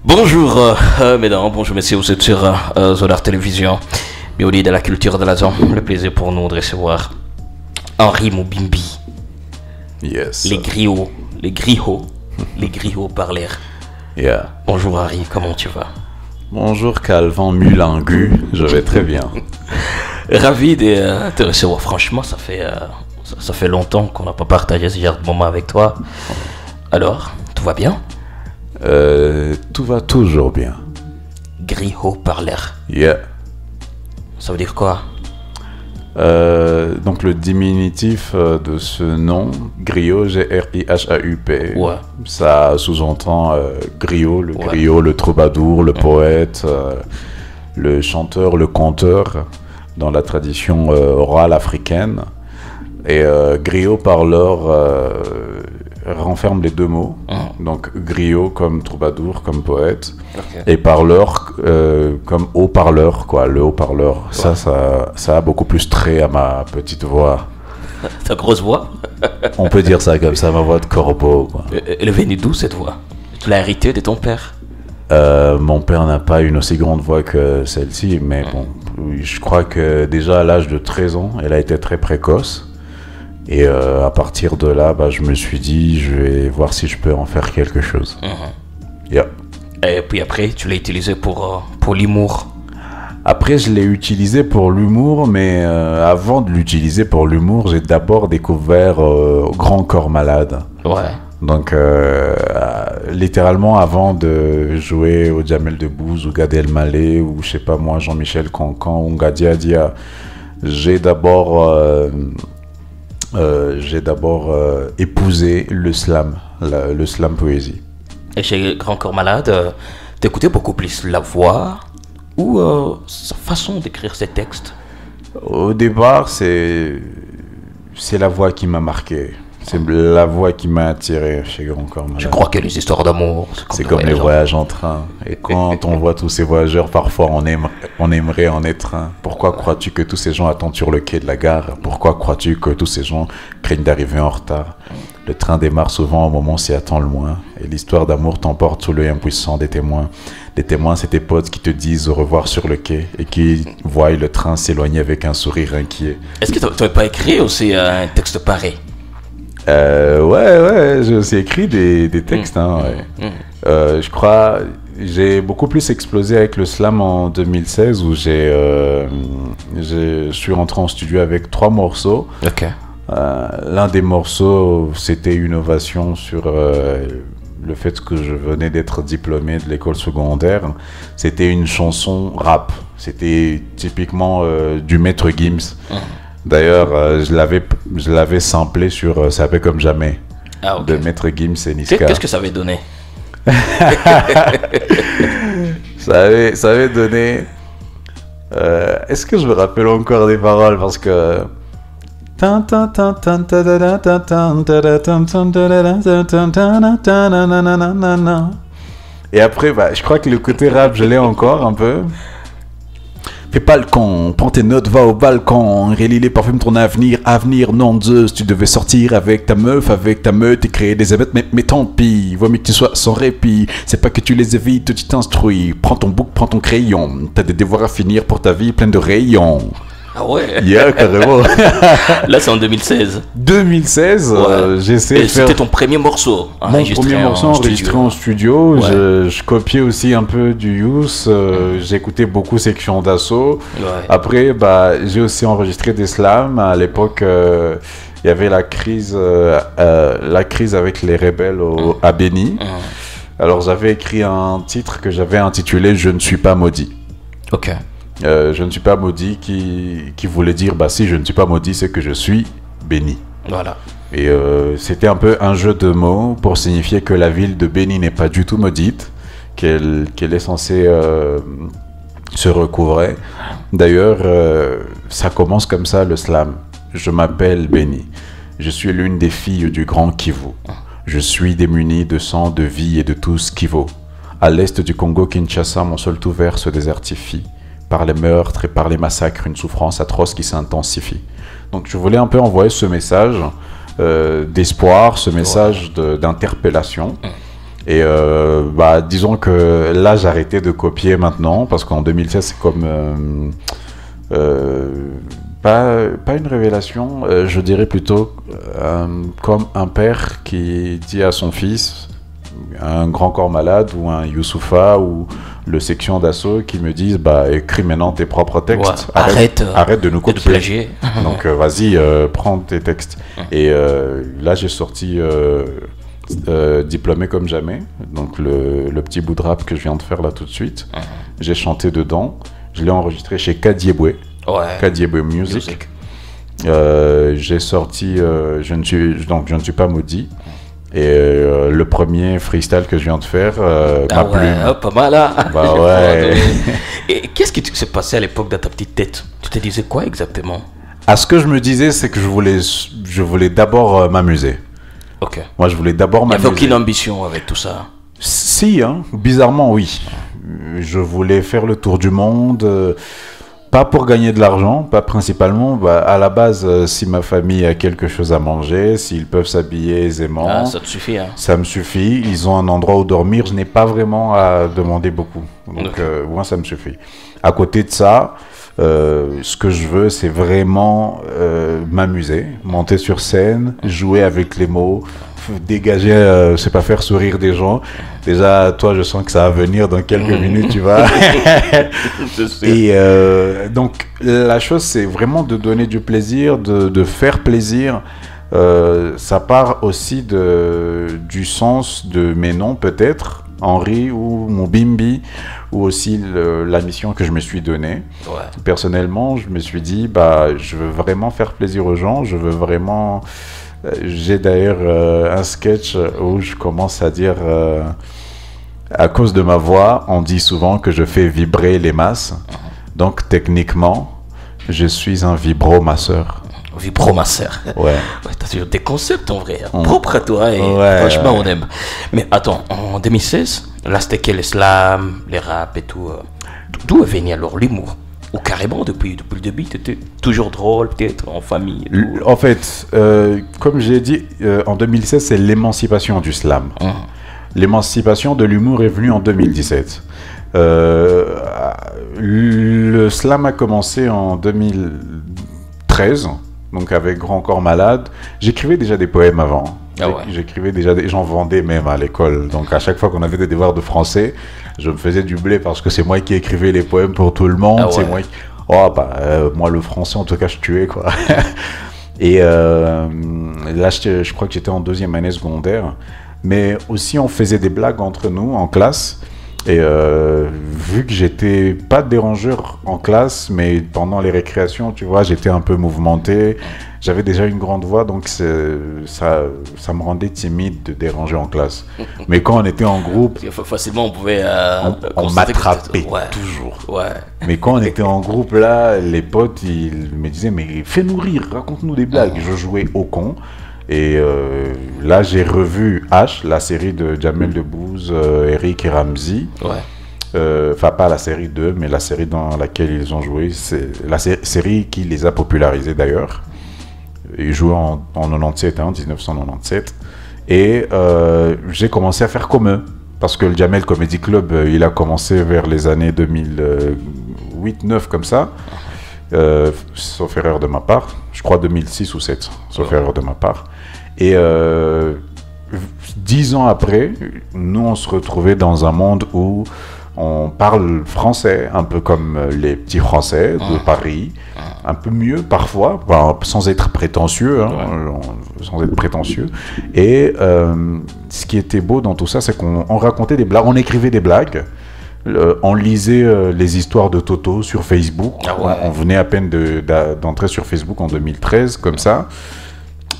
Bonjour, mesdames, bonjour messieurs, vous êtes sur Zolar Télévision, Bioli de la culture de la zone. Le plaisir pour nous de recevoir Henri Moubimbi. Yes. Les griots parlèrent. Yeah. Bonjour Henri, comment tu vas? Bonjour Calvin Mulangu, je vais très bien. Ravi de te recevoir, franchement, ça fait longtemps qu'on n'a pas partagé ce genre de moment avec toi. Alors, tout va bien? Tout va toujours bien. Griot parlèrent. Yeah. Ça veut dire quoi? Donc le diminutif de ce nom, griot, G-R-I-H-A-U-P, Ouais. ça sous-entend griot, le Ouais. griot, le troubadour, le poète, le chanteur, le conteur, dans la tradition orale africaine. Et griot parleur renferme les deux mots. Donc griot comme troubadour, comme poète, Ok. et parleur comme haut-parleur, quoi. Le haut-parleur, Ouais. ça a beaucoup plus trait à ma petite voix. Ta grosse voix? On peut dire ça comme ça, ma voix de corbeau, quoi. Elle est venue d'où cette voix? Tu l'as héritée de ton père? Mon père n'a pas une aussi grande voix que celle-ci, mais bon, je crois que déjà à l'âge de 13 ans, elle a été très précoce. Et à partir de là, je me suis dit, je vais voir si je peux en faire quelque chose. Yeah. Et puis après, tu l'as utilisé pour l'humour. Après, je l'ai utilisé pour l'humour, mais avant de l'utiliser pour l'humour, j'ai d'abord découvert Grand Corps Malade. Ouais. Donc, littéralement, avant de jouer au Jamel Debbouze ou Gad Elmaleh ou, je sais pas moi, Jean-Michel Cancan ou Ngadia Dia, j'ai d'abord épousé le slam, le slam poésie. Et chez Grand Corps Malade, t'écoutais beaucoup plus la voix ou sa façon d'écrire ses textes? Au départ, c'est la voix qui m'a marqué. C'est la voix qui m'a attiré chez Grand Corps Malade. Je crois que les histoires d'amour, C'est comme les voyages en train. Et quand on voit tous ces voyageurs, parfois on aimerait en être un. Pourquoi crois-tu que tous ces gens attendent sur le quai de la gare? Pourquoi crois-tu que tous ces gens craignent d'arriver en retard? Le train démarre souvent au moment où s'y attend le moins. Et l'histoire d'amour t'emporte sous l'œil impuissant des témoins. Les témoins, c'est tes potes qui te disent au revoir sur le quai et qui voient le train s'éloigner avec un sourire inquiet. Est-ce que tu n'avais pas écrit aussi un texte pareil? Ouais, j'ai aussi écrit des textes. Hein, ouais. Je crois, j'ai beaucoup plus explosé avec le slam en 2016 où je suis rentré en studio avec 3 morceaux. Ok. L'un des morceaux, c'était une ovation sur le fait que je venais d'être diplômé de l'école secondaire. C'était une chanson rap. C'était typiquement du Maître Gims. D'ailleurs, je l'avais samplé sur Ça fait comme jamais, Ah, ok. de Maître Gims et Niska. Qu'est-ce que ça avait donné? Ça avait donné... Est-ce que je me rappelle encore des paroles? Parce que... Et après, je crois que le côté rap, je l'ai encore un peu. Fais pas le con, prends tes notes, va au balcon, relis les parfums ton avenir, nom de Zeus, tu devais sortir avec ta meuf, avec ta meute et créer des événements, mais tant pis, vaut mieux que tu sois sans répit, c'est pas que tu les évites, tu t'instruis, prends ton bouc, prends ton crayon, t'as des devoirs à finir pour ta vie pleine de rayons. Ah ouais. Yeah, carrément. Là, c'est en 2016. 2016, Ouais. j'essaie Et de faire... c'était ton premier morceau Mon premier morceau enregistré en studio, Ouais. je copiais aussi un peu du Youth, j'écoutais beaucoup Section d'Assaut. Ouais. Après, j'ai aussi enregistré des slams. À l'époque, il y avait la crise avec les rebelles à Béni. Alors j'avais écrit un titre que j'avais intitulé « Je ne suis pas maudit ». Ok. Je ne suis pas maudit qui voulait dire si je ne suis pas maudit, c'est que je suis béni. Voilà. Et c'était un peu un jeu de mots pour signifier que la ville de Béni n'est pas du tout maudite, qu'elle est censée se recouvrer. D'ailleurs, ça commence comme ça le slam. Je m'appelle Béni. Je suis l'une des filles du grand Kivu. Je suis démuni de sang, de vie et de tout ce qui vaut. À l'est du Congo, Kinshasa, mon sol tout vert se désertifie. Par les meurtres et par les massacres, une souffrance atroce qui s'intensifie. Donc je voulais un peu envoyer ce message d'espoir, ce message d'interpellation. Et disons que là, j'ai arrêté de copier maintenant, parce qu'en 2016, c'est comme... pas une révélation, je dirais plutôt comme un père qui dit à son fils, un grand corps malade ou un Youssoufa ou le section d'assaut qui me disent écris maintenant tes propres textes, arrête de nous copier. Donc vas-y, prends tes textes. Et là j'ai sorti Diplômé comme jamais, donc le petit bout de rap que je viens de faire là tout de suite. J'ai chanté dedans, je l'ai enregistré chez Kadiebwe, Kadiebwe Music. J'ai sorti je ne suis pas maudit. Et le premier freestyle que je viens de faire, ma plume. Pas mal là. Ouais. Et qu'est-ce qui s'est passé à l'époque dans ta petite tête? Tu te disais quoi exactement? Ce que je me disais, c'est que je voulais d'abord m'amuser. Ok. Moi, je voulais d'abord m'amuser. Il n'y avait aucune ambition avec tout ça? Si, bizarrement, oui. Je voulais faire le tour du monde. Pas pour gagner de l'argent, pas principalement. À la base, si ma famille a quelque chose à manger, s'ils peuvent s'habiller aisément, ça te suffit. Ça me suffit. Ils ont un endroit où dormir. Je n'ai pas vraiment à demander beaucoup. Donc, moi, ça me suffit. À côté de ça, ce que je veux, c'est vraiment m'amuser, monter sur scène, jouer avec les mots, dégager, c'est pas faire sourire des gens. Déjà, toi, je sens que ça va venir dans quelques minutes, tu vois. Et donc, la chose, c'est vraiment de donner du plaisir, de faire plaisir. Ça part aussi du sens de mes noms, peut-être, Henri ou mon Bimbi, ou aussi la mission que je me suis donnée. Personnellement, je me suis dit, je veux vraiment faire plaisir aux gens, je veux vraiment... J'ai d'ailleurs un sketch où je commence à dire, à cause de ma voix, on dit souvent que je fais vibrer les masses. Donc techniquement, je suis un vibromasseur. Vibromasseur. Ouais. T'as toujours des concepts en vrai, propres à toi, et franchement on aime. Mais attends, en 2016, là c'était quel, les slams, les raps et tout. D'où est venu alors l'humour? Ou carrément, depuis le début, tu étais toujours drôle, peut-être, en famille. En fait, comme j'ai dit, en 2016, c'est l'émancipation du slam. L'émancipation de l'humour est venue en 2017. Le slam a commencé en 2013, donc avec Grand Corps Malade. J'écrivais déjà des poèmes avant. J'écrivais déjà, j'en vendais même à l'école. Donc à chaque fois qu'on avait des devoirs de français, je me faisais du blé parce que c'est moi qui écrivais les poèmes pour tout le monde. C'est moi qui... moi le français en tout cas je tuais quoi. Et là je crois que j'étais en 2e année secondaire. Mais aussi on faisait des blagues entre nous en classe. Et vu que j'étais pas dérangeur en classe, mais pendant les récréations, tu vois, j'étais un peu mouvementé. J'avais déjà une grande voix, donc ça me rendait timide de déranger en classe. Mais quand on était en groupe... Facilement, on pouvait... on m'attrapait toujours. Mais quand on était en groupe, là, les potes, ils me disaient, mais fais-nous rire, raconte-nous des blagues. Je jouais au con. Et là, j'ai revu H, la série de Jamel Debbouze, Eric et Ramzy. Enfin, pas la série 2, mais la série dans laquelle ils ont joué. C'est la série qui les a popularisés d'ailleurs. Ils jouaient en 1997. Et j'ai commencé à faire comme eux. Parce que le Jamel Comedy Club, il a commencé vers les années 2008-9 comme ça. Sauf erreur de ma part. Je crois 2006 ou 2007, sauf erreur de ma part. Et 10 ans après, nous on se retrouvait dans un monde où on parle français, un peu comme les petits Français de Paris, un peu mieux parfois, sans être prétentieux, sans être prétentieux. Et ce qui était beau dans tout ça, c'est qu'on racontait des blagues, on écrivait des blagues. On lisait les histoires de Toto sur Facebook. On venait à peine d'entrer sur Facebook en 2013, comme ça.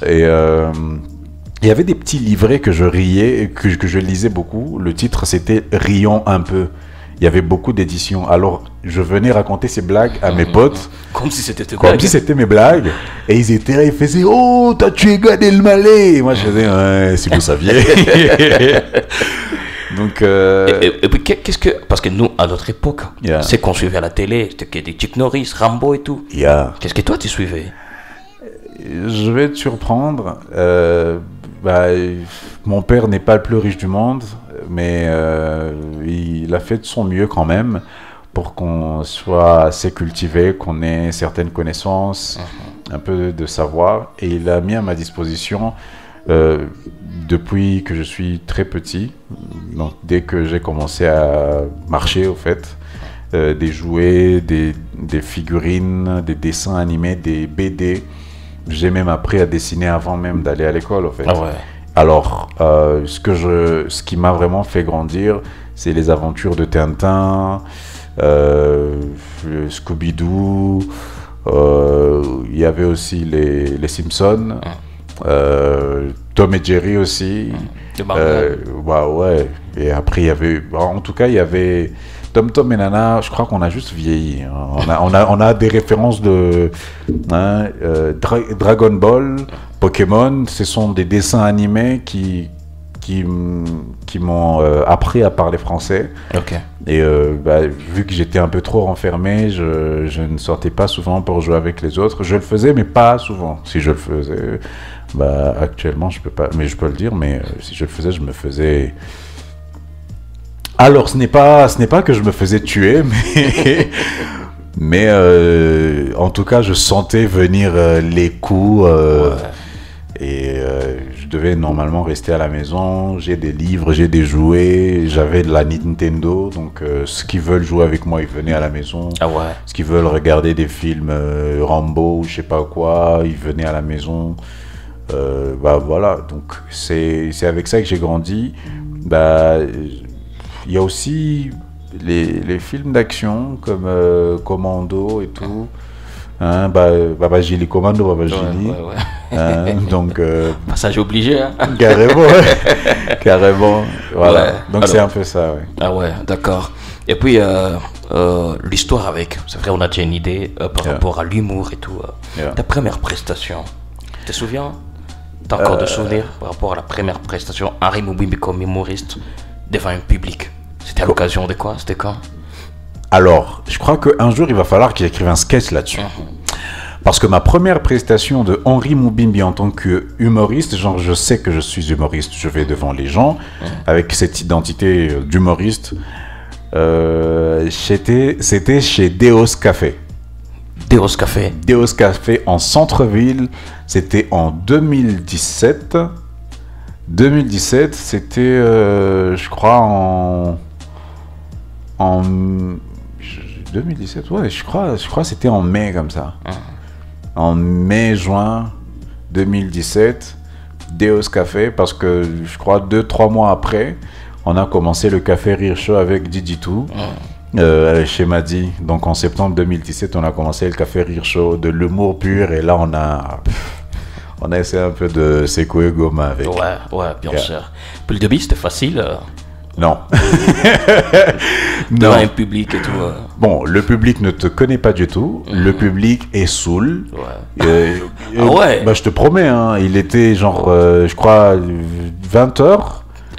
Et il y avait des petits livrets que je riais et que je lisais beaucoup. Le titre, c'était « Rions un peu ». Il y avait beaucoup d'éditions. Alors, je venais raconter ces blagues à mes potes. Comme si c'était tes blagues. Comme si c'était mes blagues. Et ils étaient là, ils faisaient « Oh, t'as tué Gad Elmaleh !» Moi, je faisais « Ouais, si vous saviez !» Donc, et puis qu'est-ce que... Parce que nous, à notre époque, c'est qu'on suivait à la télé, c'était des Chuck Norris, Rambo et tout. Qu'est-ce que toi, tu suivais? Je vais te surprendre. Mon père n'est pas le plus riche du monde. mais il a fait de son mieux quand même pour qu'on soit assez cultivé, qu'on ait certaines connaissances, un peu de savoir. Et il a mis à ma disposition, depuis que je suis très petit, donc dès que j'ai commencé à marcher au fait, des jouets, des figurines, des dessins animés, des BD. J'ai même appris à dessiner avant même d'aller à l'école au fait. Ah ouais. Alors, ce qui m'a vraiment fait grandir, c'est les aventures de Tintin, Scooby-Doo, il y avait aussi les Simpsons, Tom et Jerry aussi. Bah ouais. Et après, il y avait, en tout cas, il y avait Tom et Nana. Je crois qu'on a juste vieilli. On a des références de Dragon Ball, Pokémon. Ce sont des dessins animés qui m'ont appris à parler français. Ok. Et vu que j'étais un peu trop renfermé, je ne sortais pas souvent pour jouer avec les autres. Je le faisais, mais pas souvent. Si je le faisais, actuellement, je peux pas, mais je peux le dire, mais si je le faisais, je me faisais... Alors, ce n'est pas que je me faisais tuer, mais en tout cas, je sentais venir les coups. Et je devais normalement rester à la maison. J'ai des livres, j'ai des jouets, j'avais de la Nintendo. Donc, ceux qui veulent jouer avec moi, ils venaient à la maison. Ah ouais. Ceux qui veulent regarder des films Rambo ou je sais pas quoi, ils venaient à la maison. Voilà. Donc, c'est avec ça que j'ai grandi. Il y a aussi les films d'action comme Commando et tout. Baba Gili, Commando, Baba Gili. Ouais. Donc, passage obligé. Hein. Carrément, carrément. Voilà. Ouais. Donc, c'est un peu ça. Ouais. Ah ouais, d'accord. Et puis, l'histoire avec, c'est vrai, on a déjà une idée par rapport à l'humour et tout. Ta première prestation, tu te souviens? T'as encore de souvenirs par rapport à la première prestation Henri Moubimbi comme humoriste devant un public? C'était à l'occasion de quoi? C'était quand? Alors, je crois qu'un jour, il va falloir qu'il écrive un sketch là-dessus. Parce que ma première prestation de Henri Moubimbi en tant qu'humoriste, genre je sais que je suis humoriste, je vais devant les gens, avec cette identité d'humoriste, c'était chez Deos Café. Deos Café. Deos Café en centre-ville, c'était en 2017. 2017, c'était, je crois, en 2017, ouais, je crois que c'était en mai comme ça. En mai, juin 2017, Deos Café, parce que je crois 2-3 mois après, on a commencé le Café Rire Show avec Diditou chez Madi. Donc en septembre 2017, on a commencé le Café Rire Show, de l'humour pur, et là on a essayé un peu de secouer Goma avec. Ouais, bien sûr. Puis le début, c'était facile. Non. Devant un public et tout. Bon, le public ne te connaît pas du tout. Le public est saoul. Ouais. Je te promets, hein, il était genre, je crois, 20h,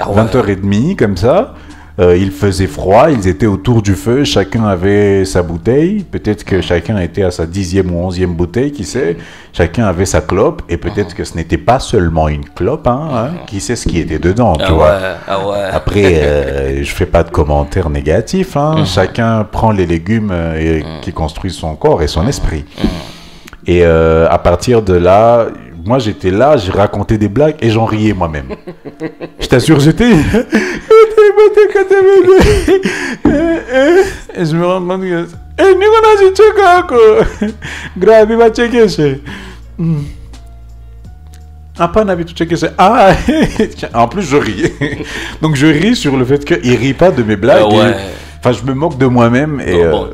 20h30, comme ça. Il faisait froid, ils étaient autour du feu, chacun avait sa bouteille, peut-être que chacun était à sa 10e ou 11e bouteille, qui sait, chacun avait sa clope, et peut-être que ce n'était pas seulement une clope, qui sait ce qui était dedans, tu vois. Après, je fais pas de commentaires négatifs, chacun prend les légumes qui construisent son corps et son esprit. Et à partir de là, moi j'étais là, j'ai raconté des blagues et j'en riais moi-même. Je t'assure, j'étais... Et je me rends compte que... En plus, je ris. Donc, je ris sur le fait qu'il ne rit pas de mes blagues. Enfin, je me moque de moi-même. Et bon,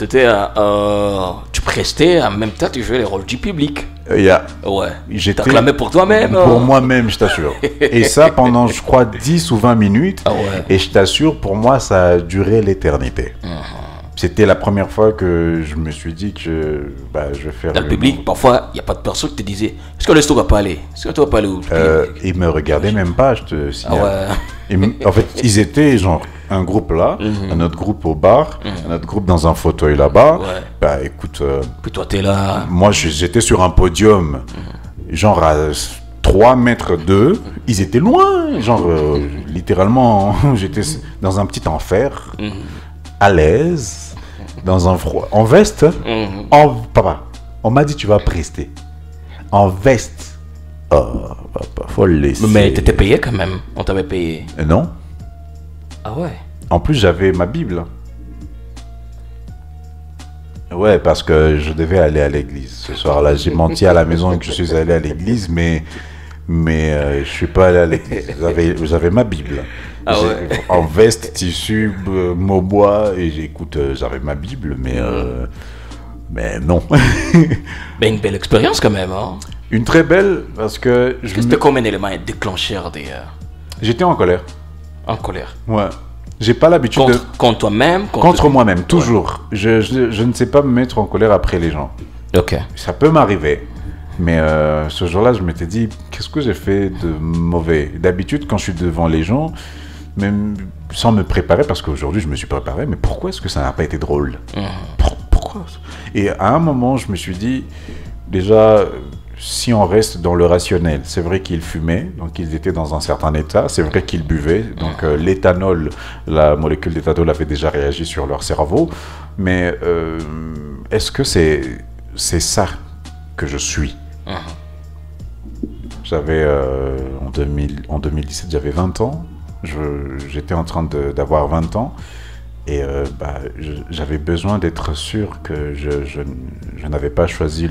tu prestais, en même temps, tu jouais les rôles du public. J'étais acclamé pour toi-même. Pour moi-même, je t'assure. Et ça pendant, je crois, 10 ou 20 minutes. Et je t'assure, pour moi, ça a duré l'éternité. C'était la première fois que je me suis dit que je vais faire... Dans le public, parfois, il n'y a pas de personne qui te disait « Est-ce que le va pas aller? Est-ce que tu vas pas aller où ?» Ils me regardaient même pas, je te signale. En fait, ils étaient genre un groupe là, un autre groupe au bar, un autre groupe dans un fauteuil là-bas. Écoute... Puis toi, t'es là... Moi, j'étais sur un podium, genre à 3 mètres d'eux. Ils étaient loin, genre littéralement, j'étais dans un petit enfer, à l'aise, dans un froid, en veste. Papa, on m'a dit tu vas prester. En veste. Oh, papa, faut le laisser. Mais t'étais payé quand même. On t'avait payé. Non. Ah ouais. En plus, j'avais ma Bible. Ouais, parce que je devais aller à l'église. Ce soir-là, j'ai menti à la maison que je suis allé à l'église, mais je suis pas allé à l'église. J'avais ma Bible. Ah ouais. En veste, tissu, maubois, et j'écoute, j'avais ma Bible, mais non. Mais une belle expérience quand même, hein. Une très belle, parce que... C'était comme un élément déclencheur des... J'étais en colère. En colère. Ouais. J'ai pas l'habitude de... Contre toi-même? Contre moi-même, toujours. Ouais. Je ne sais pas me mettre en colère après les gens. Ok. Ça peut m'arriver. Mais ce jour-là, je m'étais dit, qu'est-ce que j'ai fait de mauvais? D'habitude, quand je suis devant les gens, même sans me préparer, parce qu'aujourd'hui, je me suis préparé, mais pourquoi est-ce que ça n'a pas été drôle? Pourquoi? Et à un moment, je me suis dit, déjà... Si on reste dans le rationnel, c'est vrai qu'ils fumaient, donc ils étaient dans un certain état, c'est vrai qu'ils buvaient, donc l'éthanol, la molécule d'éthanol avait déjà réagi sur leur cerveau, mais est-ce que c'est ça que je suis? J'avais, en 2017, j'avais 20 ans, j'étais en train d'avoir 20 ans, et j'avais besoin d'être sûr que je n'avais pas choisi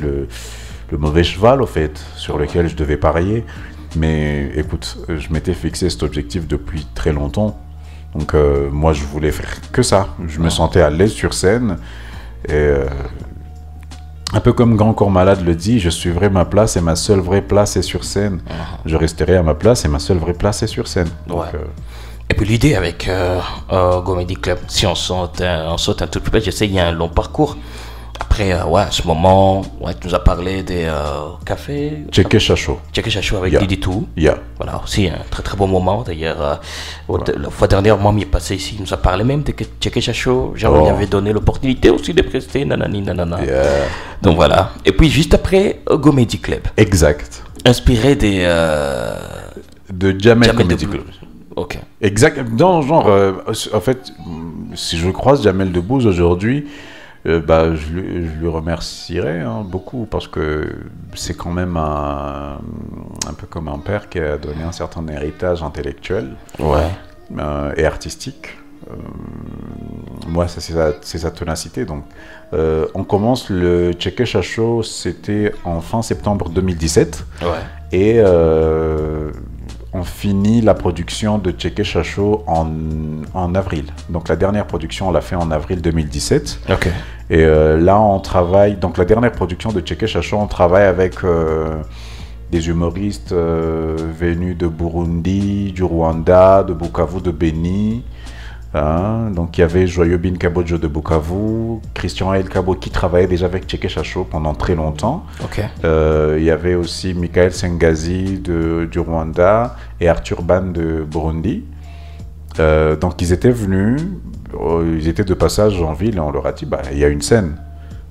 le mauvais cheval, au fait, sur lequel je devais parier. Mais écoute, je m'étais fixé cet objectif depuis très longtemps. Donc moi, je voulais faire que ça. Je me sentais à l'aise sur scène. Et un peu comme Grand Corps Malade le dit, je suivrai ma place et ma seule vraie place est sur scène. Je resterai à ma place et ma seule vraie place est sur scène. Donc, et puis l'idée avec Comedy Club, si on saute un tout petit peu, je sais, il y a un long parcours. Après, à ce moment, tu nous as parlé des cafés. Tchéké Chacho. Tchéké Chacho avec Didi Tou. Voilà, aussi un très très bon moment. D'ailleurs, la fois dernière, moi, il est passé ici, il nous a parlé même de Tchéké Chacho. Genre, on lui avait donné l'opportunité aussi de prester, nanani, nanana. Donc voilà. Et puis juste après, Comedy Club. Exact. Inspiré des. De Jamel Comedy Club. Ok. Exact. Dans genre, en fait, si je croise Jamel Debbouze aujourd'hui, je lui remercierai beaucoup parce que c'est quand même un peu comme un père qui a donné un certain héritage intellectuel et artistique. Moi, c'est sa ténacité. Donc, on commence le Tchéké Chacho, c'était en fin septembre 2017. Et on finit la production de Tchéké Chacho en avril. Donc la dernière production, on l'a fait en avril 2017. Et là, on travaille... Donc la dernière production de Tchéké Chacho, on travaille avec des humoristes venus de Burundi, du Rwanda, de Bukavu, de Beni. Donc il y avait Joyeux Bin Kabodjo de Bukavu, Christian El Kabo qui travaillait déjà avec Tchéké Chacho pendant très longtemps. Il y avait aussi Michael Sengazi du Rwanda et Arthur Ban de Burundi. Donc ils étaient venus, ils étaient de passage en ville et on leur a dit il y a une scène.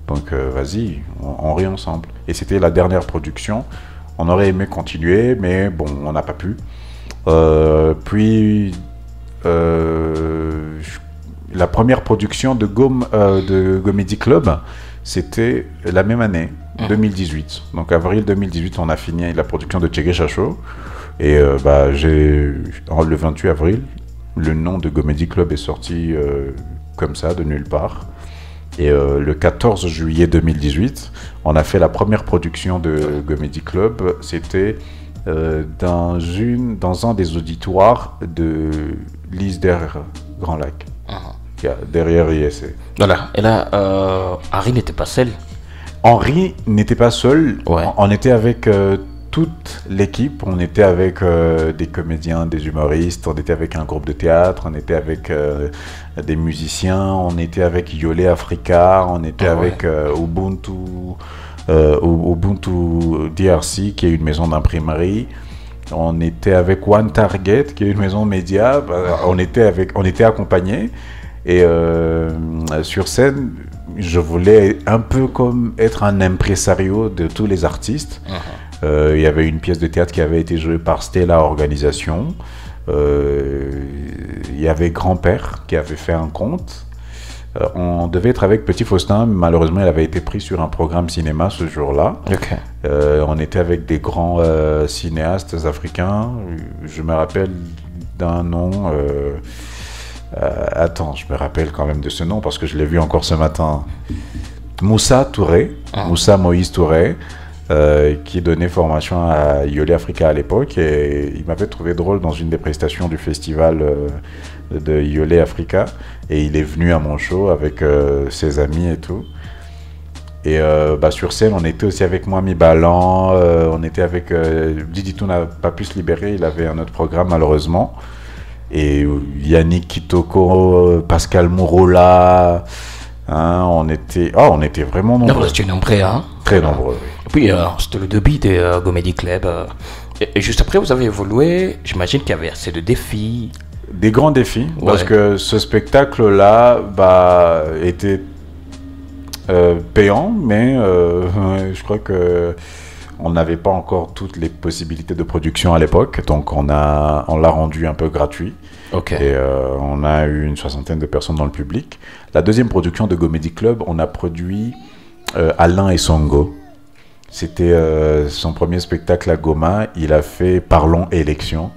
Donc vas-y, on rit ensemble. Et c'était la dernière production. On aurait aimé continuer, mais bon, on n'a pas pu. Puis la première production de Comedy Club, c'était la même année, 2018. Donc avril 2018, on a fini la production de Tchéké Chacho. Et le 28 avril, le nom de Comedy Club est sorti comme ça, de nulle part. Et le 14 juillet 2018, on a fait la première production de Comedy Club. C'était dans un des auditoires de l'ISDER Grand Lac, derrière ISC. Voilà, et là, Henri n'était pas seul. Henri n'était pas seul, on était avec toute l'équipe, on était avec des comédiens, des humoristes, on était avec un groupe de théâtre, on était avec des musiciens, on était avec Yolé Africa, on était avec Ubuntu DRC, qui est une maison d'imprimerie. On était avec One Target, qui est une maison média. On était accompagnés. Et sur scène, je voulais un peu comme être un impresario de tous les artistes. Il y avait une pièce de théâtre qui avait été jouée par Stella Organisation. Il y avait Grand-Père qui avait fait un conte. On devait être avec Petit Faustin, mais malheureusement, il avait été pris sur un programme cinéma ce jour-là. Ok. On était avec des grands cinéastes africains. Je me rappelle d'un nom. Attends, je me rappelle quand même de ce nom parce que je l'ai vu encore ce matin. Moussa Touré, Moussa Moïse Touré, qui donnait formation à Yolé Africa à l'époque. Et il m'avait trouvé drôle dans une des prestations du festival de Yolé Africa. Et il est venu à mon show avec ses amis et tout. Et sur scène, on était aussi avec Moami Balan, on était avec... Diditou n'a pas pu se libérer, il avait un autre programme malheureusement. Et Yannick Kitoko, Pascal Mourola, hein, on était vraiment nombreux. Non, vous étiez nombreux, hein. Très nombreux, oui. Et puis, c'était le début des Comedy Club. Et juste après, vous avez évolué. J'imagine qu'il y avait assez de défis. Des grands défis, parce que ce spectacle-là était payant, mais je crois que on n'avait pas encore toutes les possibilités de production à l'époque, donc on l'a rendu un peu gratuit. Ok. Et on a eu une 60aine de personnes dans le public. La deuxième production de Comedy Club, on a produit Alain et Songo. C'était son premier spectacle à Goma. Il a fait Parlons élections.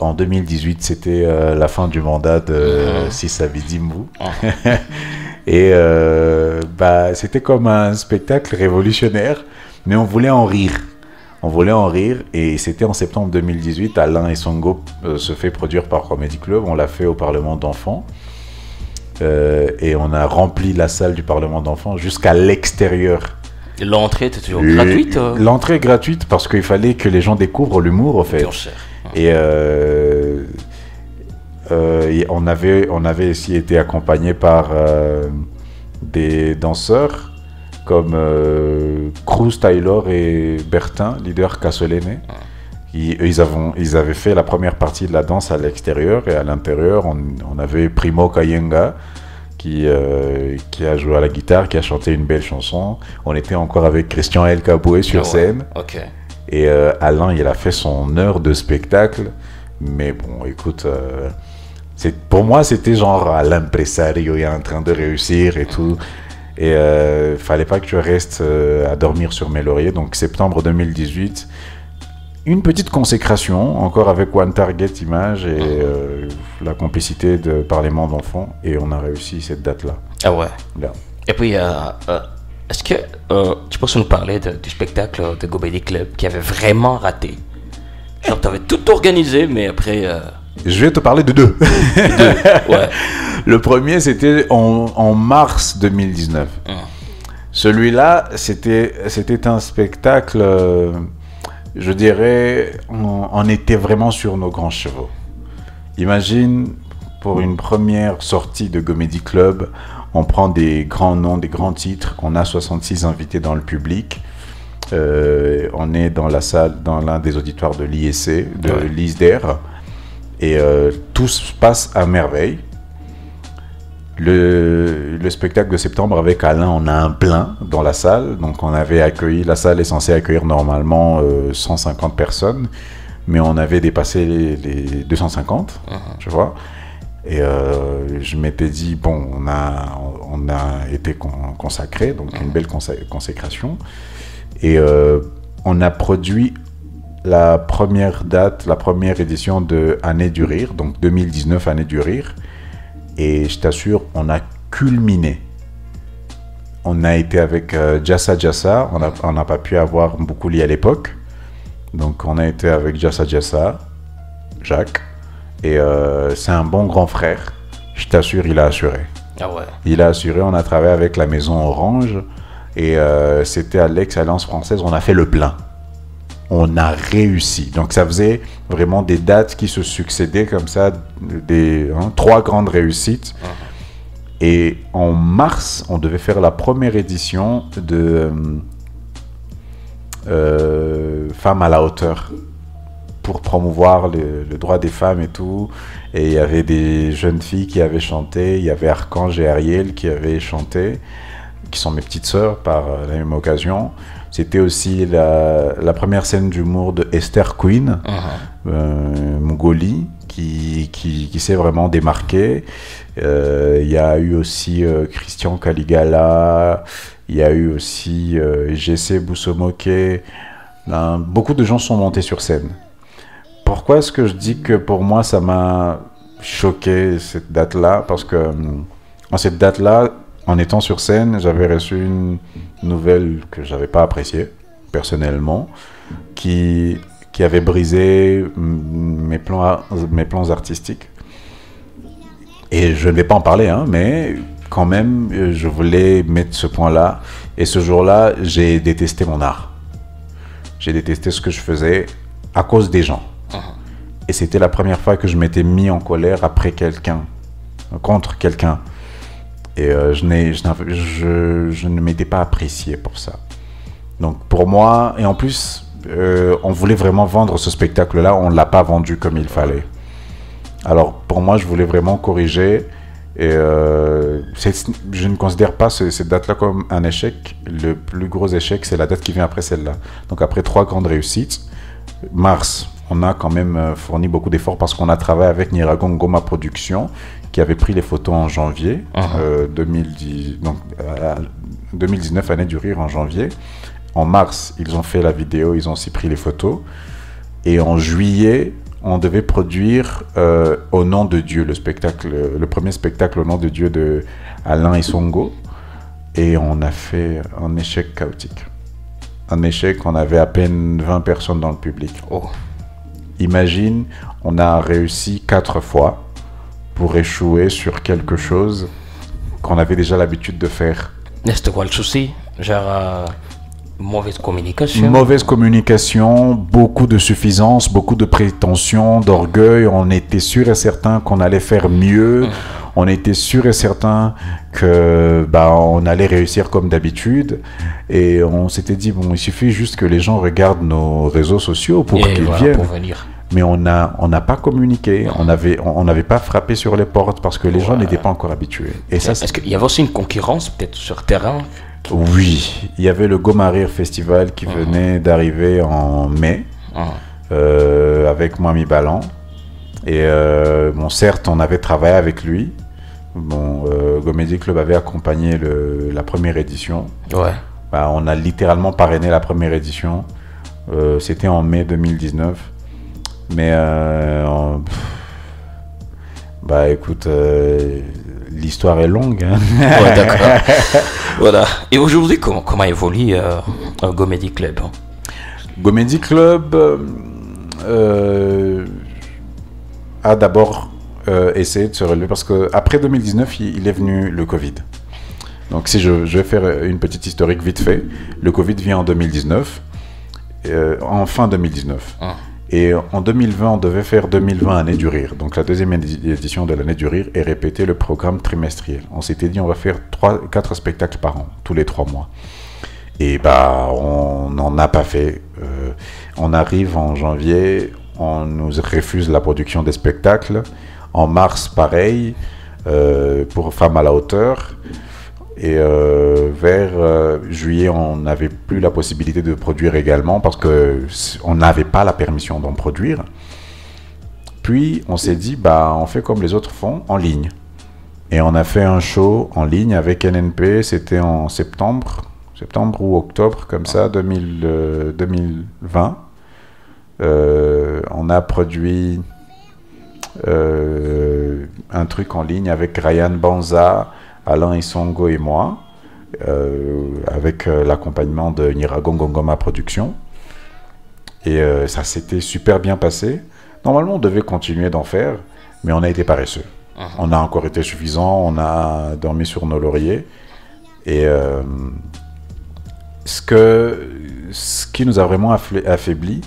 En 2018, c'était la fin du mandat de Sissa Bidimou. Et c'était comme un spectacle révolutionnaire, mais on voulait en rire. Et c'était en septembre 2018. Alain et Songo se fait produire par Comedy Club. On l'a fait au Parlement d'enfants. Et on a rempli la salle du Parlement d'enfants jusqu'à l'extérieur. L'entrée était toujours gratuite L'entrée est gratuite parce qu'il fallait que les gens découvrent l'humour, au fait. Et on avait aussi été accompagné par des danseurs comme Cruz Taylor et Bertin, leader Kassolene. Ils avaient fait la première partie de la danse à l'extérieur, et à l'intérieur, on avait Primo Kayenga qui a joué à la guitare, qui a chanté une belle chanson. On était encore avec Christian El Kaboué sur scène. Ok. Et Alain, il a fait son heure de spectacle. Mais bon, écoute, pour moi, c'était genre l'impresario, il est en train de réussir et tout. Et fallait pas que je reste à dormir sur mes lauriers. Donc, septembre 2018, une petite consécration, encore avec One Target Image et la complicité de Parlement d'enfants. Et on a réussi cette date-là. Ah ouais. Là. Et puis, est-ce que tu peux nous parler du spectacle de Comedy Club qui avait vraiment raté? Genre, tu avais tout organisé, mais après... Je vais te parler de deux. Ouais. Le premier, c'était en mars 2019. Celui-là, c'était un spectacle, je dirais, on était vraiment sur nos grands chevaux. Imagine, pour une première sortie de Comedy Club, on prend des grands noms, des grands titres. On a 66 invités dans le public. On est dans la salle, dans l'un des auditoires de l'ISC, de l'ISDER. Et tout se passe à merveille. Le spectacle de septembre avec Alain, on a un plein dans la salle. Donc on avait accueilli, la salle est censée accueillir normalement 150 personnes. Mais on avait dépassé les 250, tu vois. Et je m'étais dit, bon, on a été consacré, donc une belle consécration. Et on a produit la première édition de Année du Rire, donc 2019 Année du Rire. Et je t'assure, on a culminé. On a été avec Jassa, on n'a pas pu avoir Mboukouli à l'époque. Donc on a été avec Jassa, Jacques. Et c'est un bon grand frère. Je t'assure, il a assuré. Ah ouais. Il a assuré, on a travaillé avec la Maison Orange. Et c'était à l'Ex-Alliance Française, on a fait le plein. On a réussi. Donc ça faisait vraiment des dates qui se succédaient comme ça, 3 grandes réussites. Et en mars, on devait faire la première édition de Femmes à la hauteur, pour promouvoir le droit des femmes et tout. Et il y avait des jeunes filles qui avaient chanté, il y avait Archange et Ariel qui avaient chanté, qui sont mes petites sœurs par la même occasion. C'était aussi la première scène d'humour de Esther Queen, Mugoli, qui s'est vraiment démarqué. Il y a eu aussi Christian Caligala, il y a eu aussi GC Boussomoké. Beaucoup de gens sont montés sur scène. Pourquoi est-ce que je dis que pour moi ça m'a choqué cette date-là? Parce que en cette date-là, en étant sur scène, j'avais reçu une nouvelle que j'avais pas appréciée personnellement, qui avait brisé mes plans artistiques. Et je ne vais pas en parler, hein, mais quand même, je voulais mettre ce point-là. Et ce jour-là, j'ai détesté mon art. J'ai détesté ce que je faisais à cause des gens. Et c'était la première fois que je m'étais mis en colère après quelqu'un, contre quelqu'un. Et je ne m'étais pas apprécié pour ça. Donc pour moi, et en plus, on voulait vraiment vendre ce spectacle-là, on ne l'a pas vendu comme il fallait. Alors pour moi, je voulais vraiment corriger. Et je ne considère pas cette date-là comme un échec. Le plus gros échec, c'est la date qui vient après celle-là. Donc après 3 grandes réussites, mars, on a quand même fourni beaucoup d'efforts parce qu'on a travaillé avec Nyiragongo Ngoma Productions, qui avait pris les photos en janvier 2019, année du rire en janvier. En mars, ils ont fait la vidéo, ils ont aussi pris les photos. Et en juillet, on devait produire Au nom de Dieu, le premier spectacle Au nom de Dieu de Alain Isongo. Et on a fait un échec chaotique. Un échec, on avait à peine 20 personnes dans le public. Oh. Imagine, on a réussi 4 fois pour échouer sur quelque chose qu'on avait déjà l'habitude de faire. C'était quoi le souci? Genre mauvaise communication? Mauvaise communication, beaucoup de suffisance, beaucoup de prétention, d'orgueil. On était sûr et certain qu'on allait faire mieux. On était sûr et certain que on allait réussir comme d'habitude. Et on s'était dit, bon, il suffit juste que les gens regardent nos réseaux sociaux pour qu'ils viennent. Pour venir. Mais on n'a pas communiqué, on n'avait pas frappé sur les portes parce que les gens n'étaient pas encore habitués. Et ça, est-ce qu'il y avait aussi une concurrence peut-être sur terrain? Oui, il y avait le Goma Rire Festival qui venait d'arriver en mai avec Mwami Balan. Et bon, certes, on avait travaillé avec lui. Bon, Gomédie Club avait accompagné la première édition. Ouais. On a littéralement parrainé la première édition. C'était en mai 2019. Mais écoute, l'histoire est longue. Hein. Ouais, d'accord. Voilà. Et aujourd'hui, comment évolue Gomédie Club? Gomédie Club a d'abord essayé de se relever parce qu'après 2019, il est venu le Covid. Donc si je vais faire une petite historique vite fait, le Covid vient en 2019, en fin 2019. Et en 2020, on devait faire 2020 année du rire. Donc la deuxième édition de l'année du rire et répéter le programme trimestriel. On s'était dit on va faire 4 spectacles par an, tous les 3 mois. Et on n'en a pas fait. On arrive en janvier, on nous refuse la production des spectacles. En mars, pareil, pour Femmes à la hauteur. Et vers juillet, on n'avait plus la possibilité de produire également parce qu'on n'avait pas la permission d'en produire. Puis, on s'est dit, on fait comme les autres font, en ligne. Et on a fait un show en ligne avec NNP, c'était en septembre ou octobre, comme ça, 2020. On a produit un truc en ligne avec Ryan Banza, Alain Isongo et moi, avec l'accompagnement de Nyiragongo Ngoma Productions. Et ça s'était super bien passé. Normalement, on devait continuer d'en faire, mais on a été paresseux. On a encore été suffisant, on a dormi sur nos lauriers. Et ce qui nous a vraiment affaibli,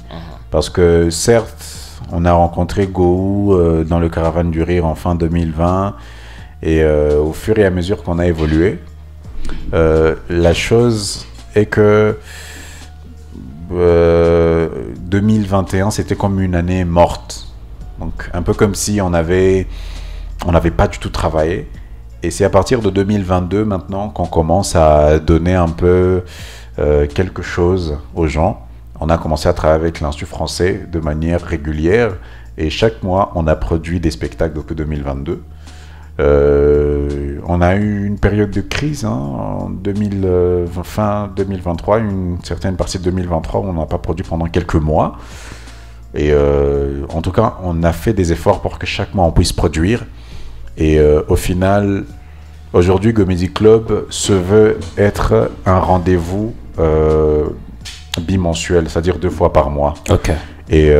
parce que certes, on a rencontré Gohou dans le Caravane du Rire en fin 2020, et au fur et à mesure qu'on a évolué, la chose est que 2021, c'était comme une année morte. Donc un peu comme si on n'avait pas du tout travaillé. Et c'est à partir de 2022 maintenant qu'on commence à donner un peu quelque chose aux gens. On a commencé à travailler avec l'Institut français de manière régulière. Et chaque mois, on a produit des spectacles depuis 2022. On a eu une période de crise en fin 2023, une certaine partie de 2023 où on n'a pas produit pendant quelques mois. Et en tout cas, on a fait des efforts pour que chaque mois on puisse produire. Et au final, aujourd'hui, Gomédie Club se veut être un rendez-vous bimensuel, c'est-à-dire 2 fois par mois. Ok. Et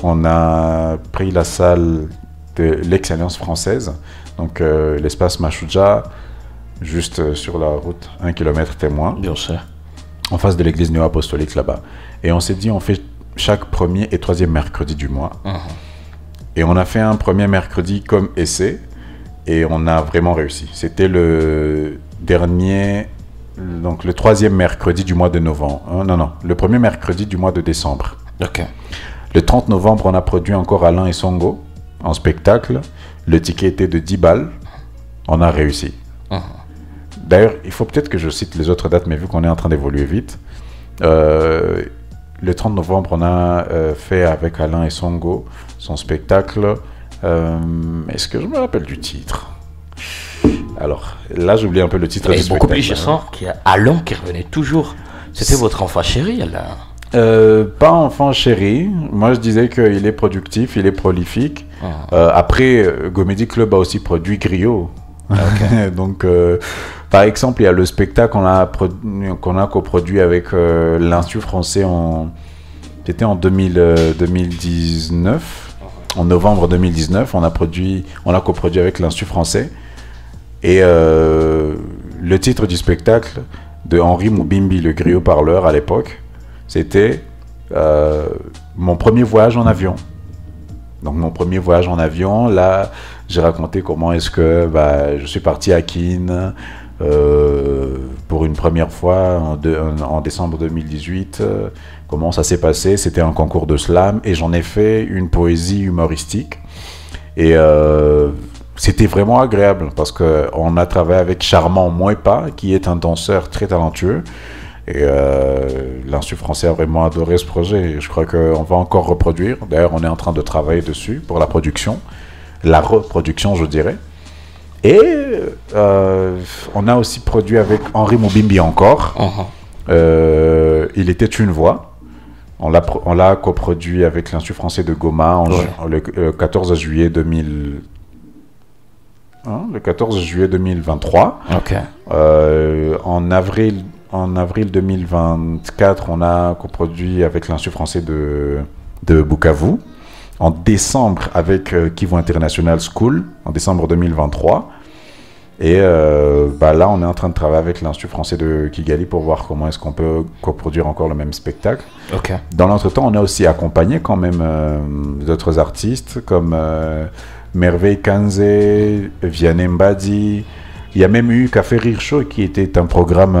on a pris la salle de l'Excellence française, donc l'espace Machouja, juste sur la route 1 km témoin. Bien sûr. En face de l'église néo-apostolique là-bas. Et on s'est dit, on fait chaque premier et troisième mercredi du mois. Et on a fait un premier mercredi comme essai. Et on a vraiment réussi. C'était le dernier, donc le 3e mercredi du mois de novembre. Le premier mercredi du mois de décembre. Ok. Le 30 novembre, on a produit encore Alain et Songo en spectacle. Le ticket était de 10 balles. On a réussi. D'ailleurs, il faut peut-être que je cite les autres dates, mais vu qu'on est en train d'évoluer vite, le 30 novembre, on a fait avec Alain et Songo son spectacle. Est-ce que je me rappelle du titre? Alors, là, j'oublie un peu le titre du spectacle. Beaucoup plus, je sens qu'il y a Alain qui revenait toujours. C'était votre enfant chéri, Alain? Pas enfant chéri. Moi, je disais qu'il est productif, il est prolifique. Après, Gomédie Club a aussi produit Griot. Okay. Donc, par exemple, il y a le spectacle qu'on a coproduit avec l'Institut français c'était en 2019. En novembre 2019, on a coproduit avec l'Institut français. Et le titre du spectacle de Henri Moubimbi, le griot parleur à l'époque, c'était mon premier voyage en avion. Donc mon premier voyage en avion, là, j'ai raconté comment est-ce que je suis parti à Keene pour une première fois en décembre 2018. Comment ça s'est passé? C'était un concours de slam et j'en ai fait une poésie humoristique. Et c'était vraiment agréable parce qu'on a travaillé avec Charmant Mouepa, qui est un danseur très talentueux. Et l'Institut français a vraiment adoré ce projet. Je crois qu'on va encore reproduire. D'ailleurs, on est en train de travailler dessus pour la production. La reproduction, je dirais. Et on a aussi produit avec Henri Moubimbi encore. Il était une voix. On l'a coproduit avec l'Institut français de Goma le 14 juillet 2023. Ok. En avril 2024, on a coproduit avec l'Institut français de Bukavu. En décembre, avec Kivu International School, en décembre 2023. Et là, on est en train de travailler avec l'Institut français de Kigali pour voir comment est-ce qu'on peut coproduire encore le même spectacle. Okay. Dans l'entretemps, on a aussi accompagné quand même d'autres artistes comme Merveille Kanze, Vianney Mbadi. Il y a même eu Café Rire Show qui était un programme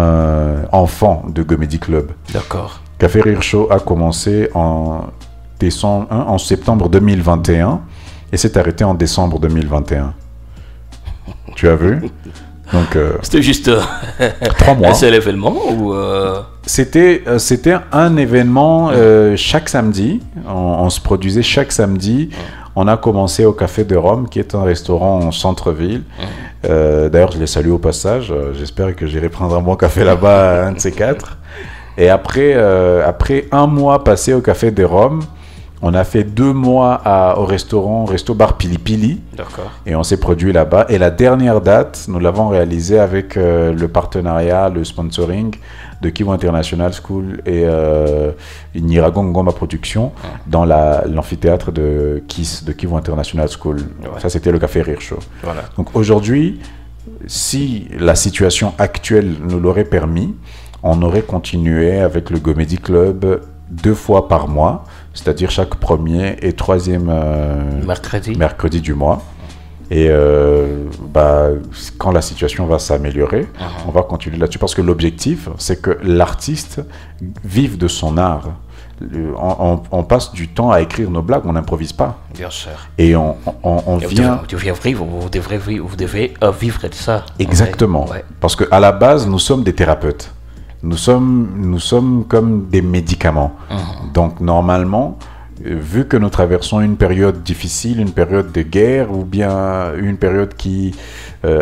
enfant de Gomédie Club. D'accord. Café Rire Show a commencé en septembre 2021 et s'est arrêté en décembre 2021. Tu as vu? Donc c'était juste 3 mois. C'est l'événement ou C'était un événement chaque samedi. On se produisait chaque samedi. On a commencé au Café de Rome, qui est un restaurant en centre-ville. D'ailleurs, je les salue au passage. J'espère que j'irai prendre un bon café là-bas, un de ces 4. Et après 1 mois passé au Café de Rome, on a fait 2 mois au Resto Bar Pili Pili. D'accord. Et on s'est produit là-bas. Et la dernière date, nous l'avons réalisée avec le partenariat, le sponsoring de Kivu International School et Nirago Ngoma Production dans l'amphithéâtre de KISS, de Kivu International School. Ouais. Ça, c'était le Café Rire Show. Voilà. Donc aujourd'hui, si la situation actuelle nous l'aurait permis, on aurait continué avec le Gomédie Club 2 fois par mois, c'est-à-dire chaque premier et troisième mercredi du mois. Et quand la situation va s'améliorer, on va continuer là-dessus parce que l'objectif, c'est que l'artiste vive de son art. On passe du temps à écrire nos blagues, on n'improvise pas. Bien sûr. Et on vient... Vous devez vivre de ça. Exactement. Ouais. Parce qu'à la base, nous sommes des thérapeutes. Nous sommes comme des médicaments. Donc, normalement, vu que nous traversons une période difficile, une période de guerre ou bien une période qui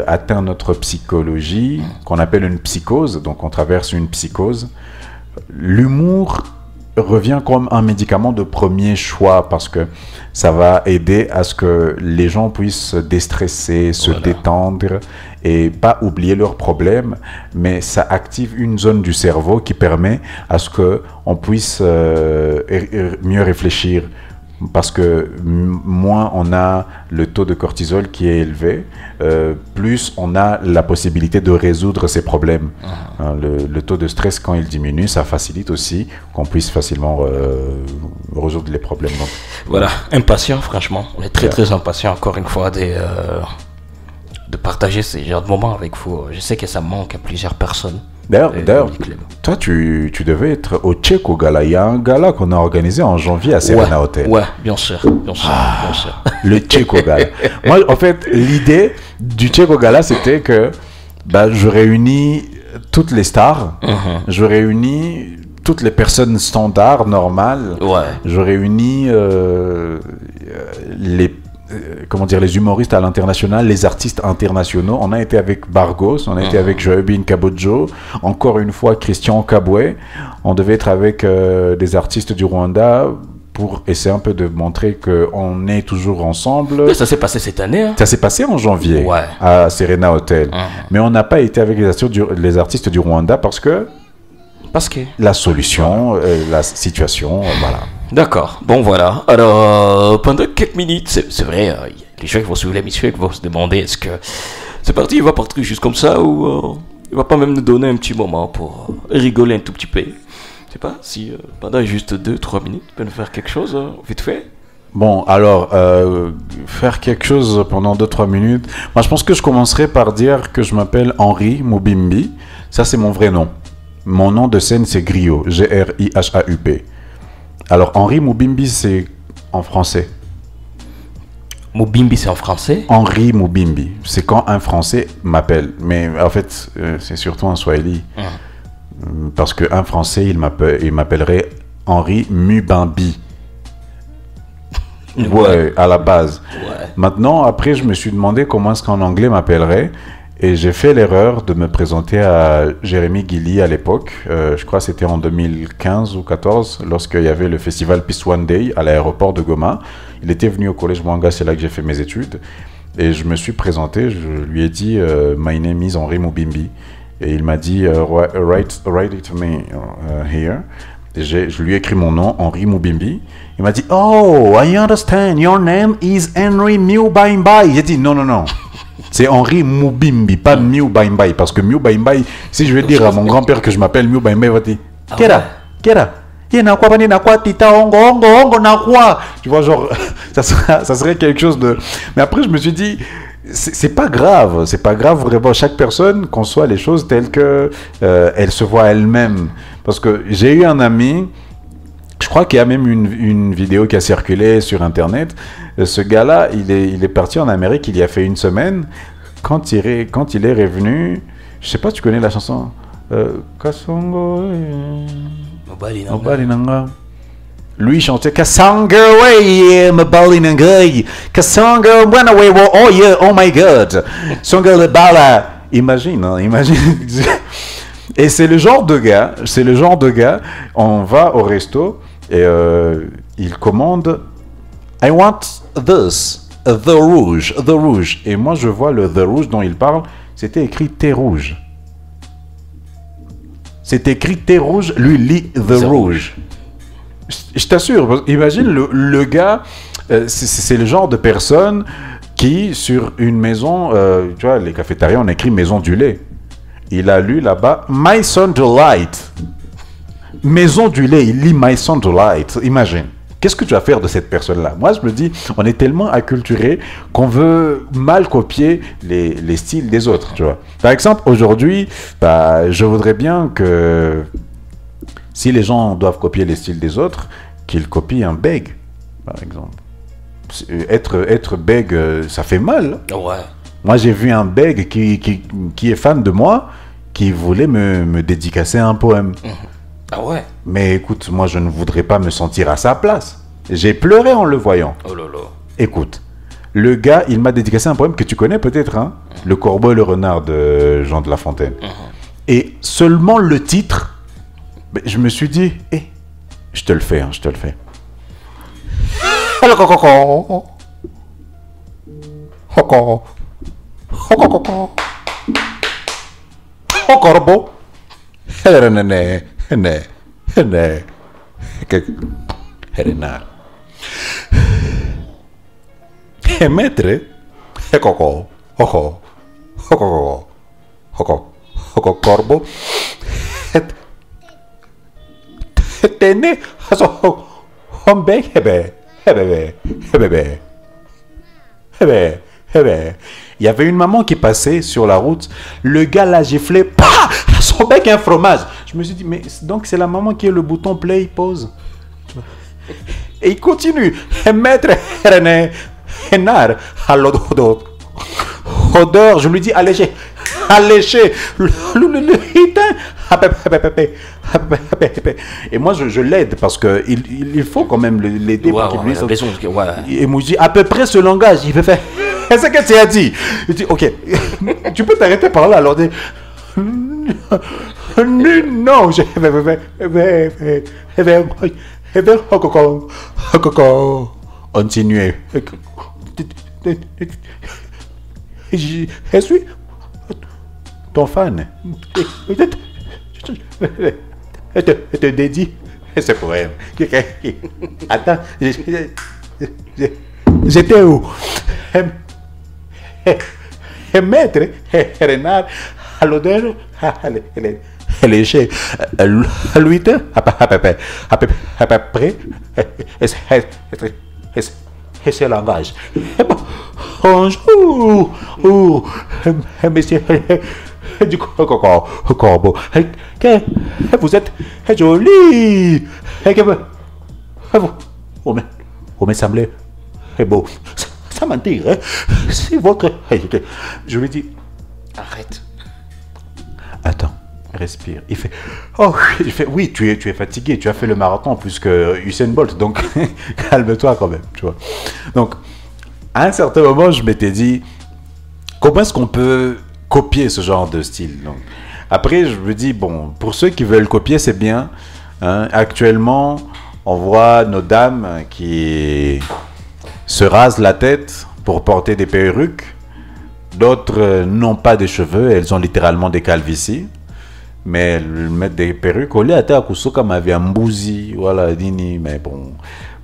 atteint notre psychologie, qu'on appelle une psychose, donc on traverse une psychose, l'humour revient comme un médicament de premier choix parce que ça va aider à ce que les gens puissent se déstresser, se détendre et pas oublier leurs problèmes, mais ça active une zone du cerveau qui permet à ce qu'on puisse mieux réfléchir. Parce que moins on a le taux de cortisol qui est élevé, plus on a la possibilité de résoudre ces problèmes. Le taux de stress, quand il diminue, ça facilite aussi qu'on puisse facilement résoudre les problèmes. Donc, voilà, impatient, franchement. On est très impatient, encore une fois, de partager ces genres de moments avec vous. Je sais que ça manque à plusieurs personnes. D'ailleurs, toi, tu devais être au Tchèque au gala. Il y a un gala qu'on a organisé en janvier à Serena Hotel. Ouais, bien sûr. Le Tchèque au gala. Moi, en fait, l'idée du Tchèque au gala, c'était que je réunis toutes les stars, je réunis toutes les personnes standards, normales, je réunis les humoristes à l'international, les artistes internationaux. On a été avec Bargos, on a été avec Joëbin Kabodjo, encore une fois Christian Kabwe. On devait être avec des artistes du Rwanda pour essayer un peu de montrer qu'on est toujours ensemble. Mais ça s'est passé cette année. Hein. Ça s'est passé en janvier à Serena Hotel. Mais on n'a pas été avec les artistes du Rwanda parce que la solution, la situation, voilà. D'accord, bon voilà. Alors, pendant quelques minutes, c'est vrai, les gens qui vont suivre l'émission et qui vont se demander est-ce que c'est parti, il va partir juste comme ça ou il va pas même nous donner un petit moment pour rigoler un tout petit peu. Je sais pas si pendant juste 2-3 minutes, tu peux nous faire quelque chose vite fait. Bon, alors, faire quelque chose pendant 2-3 minutes. Moi, je pense que je commencerai par dire que je m'appelle Henri Mubimbi. Ça, c'est mon vrai nom. Mon nom de scène, c'est Griot, G-R-I-H-A-U-P. Alors, Henri Mubimbi, c'est en français. Mubimbi, c'est en français? Henri Mubimbi. C'est quand un Français m'appelle. Mais en fait, c'est surtout un Swahili. Parce qu'un Français, il m'appellerait Henri Mubimbi. Ouais, à la base. Maintenant, après, je me suis demandé comment est-ce qu'en anglais m'appellerait. Et j'ai fait l'erreur de me présenter à Jérémy Guilly à l'époque. Je crois que c'était en 2015 ou 2014, lorsqu'il y avait le festival Peace One Day à l'aéroport de Goma. Il était venu au collège Mwanga, c'est là que j'ai fait mes études. Et je me suis présenté, je lui ai dit « My name is Henri Mubimbi ». Et il m'a dit « Write it to me here ». Et je lui ai écrit mon nom, Henri Mubimbi. Il m'a dit « Oh, I understand, your name is Henri Mubimbi ». J'ai dit « Non. » C'est Henri Mubimbi, pas Mubimbi. Parce que Mubimbi, si je vais dire à mon grand-père que je m'appelle Mubimbi, il va dire Kera. Tu vois, genre, ça serait quelque chose de. Mais après, je me suis dit, c'est pas grave. C'est pas grave, vraiment. Chaque personne conçoit les choses telles que elle se voit elle-même. Parce que j'ai eu un ami. Je crois qu'il y a même une vidéo qui a circulé sur Internet. Ce gars-là, il est parti en Amérique, il y a fait une semaine. Quand il est revenu, je sais pas, tu connais la chanson Kasongo Mobali Nanga. Lui, il chantait Kasongo Mobali Nanga. Kasongo Runaway, oh yeah, oh my god. Songo le Bala. Imagine. Et c'est le genre de gars, on va au resto et il commande I want this, the rouge. Et moi je vois le the rouge dont il parle, c'était écrit thé rouge. C'est écrit thé rouge, lui lit the rouge. Je t'assure, imagine le gars, c'est le genre de personne qui sur une maison, tu vois, les cafétériens on écrit maison du lait. Il a lu là-bas My Son Delight. Maison du lait, il lit My Son Delight. Imagine. Qu'est-ce que tu vas faire de cette personne-là? Moi, je me dis, on est tellement acculturé qu'on veut mal copier les styles des autres, tu vois. Par exemple, aujourd'hui, je voudrais bien que si les gens doivent copier les styles des autres, qu'ils copient un bègue, par exemple. Être bègue, ça fait mal. Ouais. Moi, j'ai vu un bègue qui est fan de moi, qui voulait me dédicacer un poème. Ah ouais. Mais écoute, moi, je ne voudrais pas me sentir à sa place. J'ai pleuré en le voyant. Oh là là. Écoute, le gars, il m'a dédicacé un poème que tu connais peut-être, hein, Le Corbeau et le Renard de Jean de La Fontaine. Et seulement le titre, je me suis dit, je te le fais, je te le fais. Corbeau, renard. Maître, corbeau, t'es né à son bec, il y avait une maman qui passait sur la route, le gars l'a giflé, son bec un fromage. Je me suis dit, mais donc c'est la maman qui a le bouton play, pause. Et il continue, maître renard à l'odeur, je lui dis alléger, le hitin. Et moi je l'aide parce que il faut quand même l'aider pour qu'il puisse. Et moi je dis à peu près ce langage, il fait faire. C'est ce que tu as dit. Je dis ok, tu peux t'arrêter par là alors. Non, je continuer. Je suis ton fan. Je te dédie ce poème. Attends, j'étais où? Maître renard à l'odeur léger. À 8 heures, à peu près, et ce langage. Bonjour, monsieur du corbeau. Vous êtes joli. Vous me semblez beau. Sans mentir, hein? C'est votre... Je lui dis... Arrête. Attends, respire. Il fait... Oh, il fait... Oui, tu es fatigué. Tu as fait le marathon plus que Usain Bolt. Donc, calme-toi quand même, tu vois. Donc, à un certain moment, je m'étais dit... Comment est-ce qu'on peut copier ce genre de style? Donc, après, je me dis, bon, pour ceux qui veulent copier, c'est bien. Hein? Actuellement, on voit nos dames qui se rasent la tête pour porter des perruques. D'autres n'ont pas de cheveux, elles ont littéralement des calvities. Mais elles mettent des perruques. Au lieu de comme avait un mbouzi, voilà, dini. Mais bon,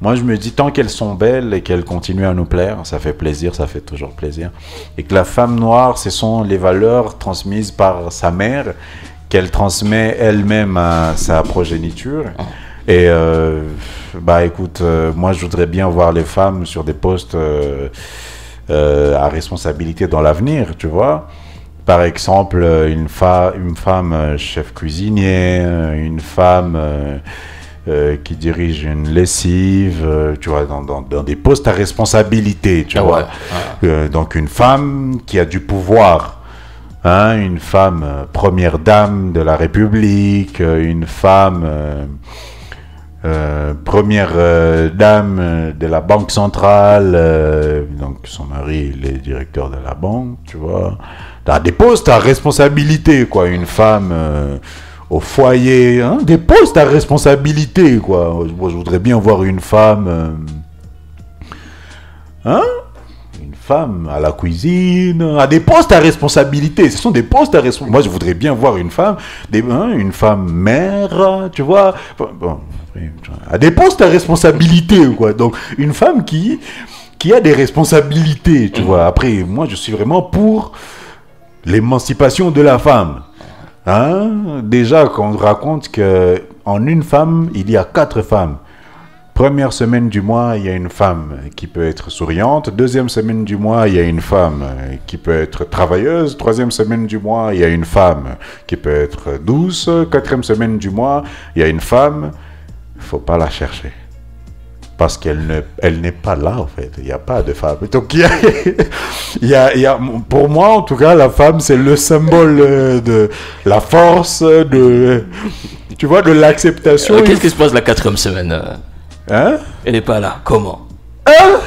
moi je me dis, tant qu'elles sont belles et qu'elles continuent à nous plaire, ça fait plaisir, ça fait toujours plaisir. Et que la femme noire, ce sont les valeurs transmises par sa mère, qu'elle transmet elle-même à sa progéniture. Et bah écoute, moi je voudrais bien voir les femmes sur des postes à responsabilité dans l'avenir, tu vois. Par exemple, une femme chef cuisinier, une femme qui dirige une lessive, tu vois, dans des postes à responsabilité, tu vois. Ouais. Donc une femme qui a du pouvoir, hein, une femme première dame de la République, une femme première dame de la Banque centrale, donc son mari il est directeur de la banque, tu vois. Dans des postes à responsabilité, quoi. Une femme au foyer, hein, des postes à responsabilité, quoi. Moi, je voudrais bien voir une femme, hein, une femme à la cuisine, à des postes à responsabilité. Ce sont des postes à responsabilité. Moi, je voudrais bien voir une femme, une femme mère, tu vois. Bon, à des postes à responsabilité, quoi. Donc, une femme qui a des responsabilités, tu vois. Après, moi, je suis vraiment pour l'émancipation de la femme. Hein? Déjà, qu'on raconte qu'en une femme, il y a 4 femmes. Première semaine du mois, il y a une femme qui peut être souriante. Deuxième semaine du mois, il y a une femme qui peut être travailleuse. Troisième semaine du mois, il y a une femme qui peut être douce. Quatrième semaine du mois, il y a une femme. Il ne faut pas la chercher. Parce qu'elle n'est pas là, en fait. Il n'y a pas de femme. Donc, il y a, pour moi, en tout cas, la femme, c'est le symbole de la force, tu vois, de l'acceptation. Qu'est-ce qui se passe la 4e semaine Hein? Elle n'est pas là. Comment? Hein?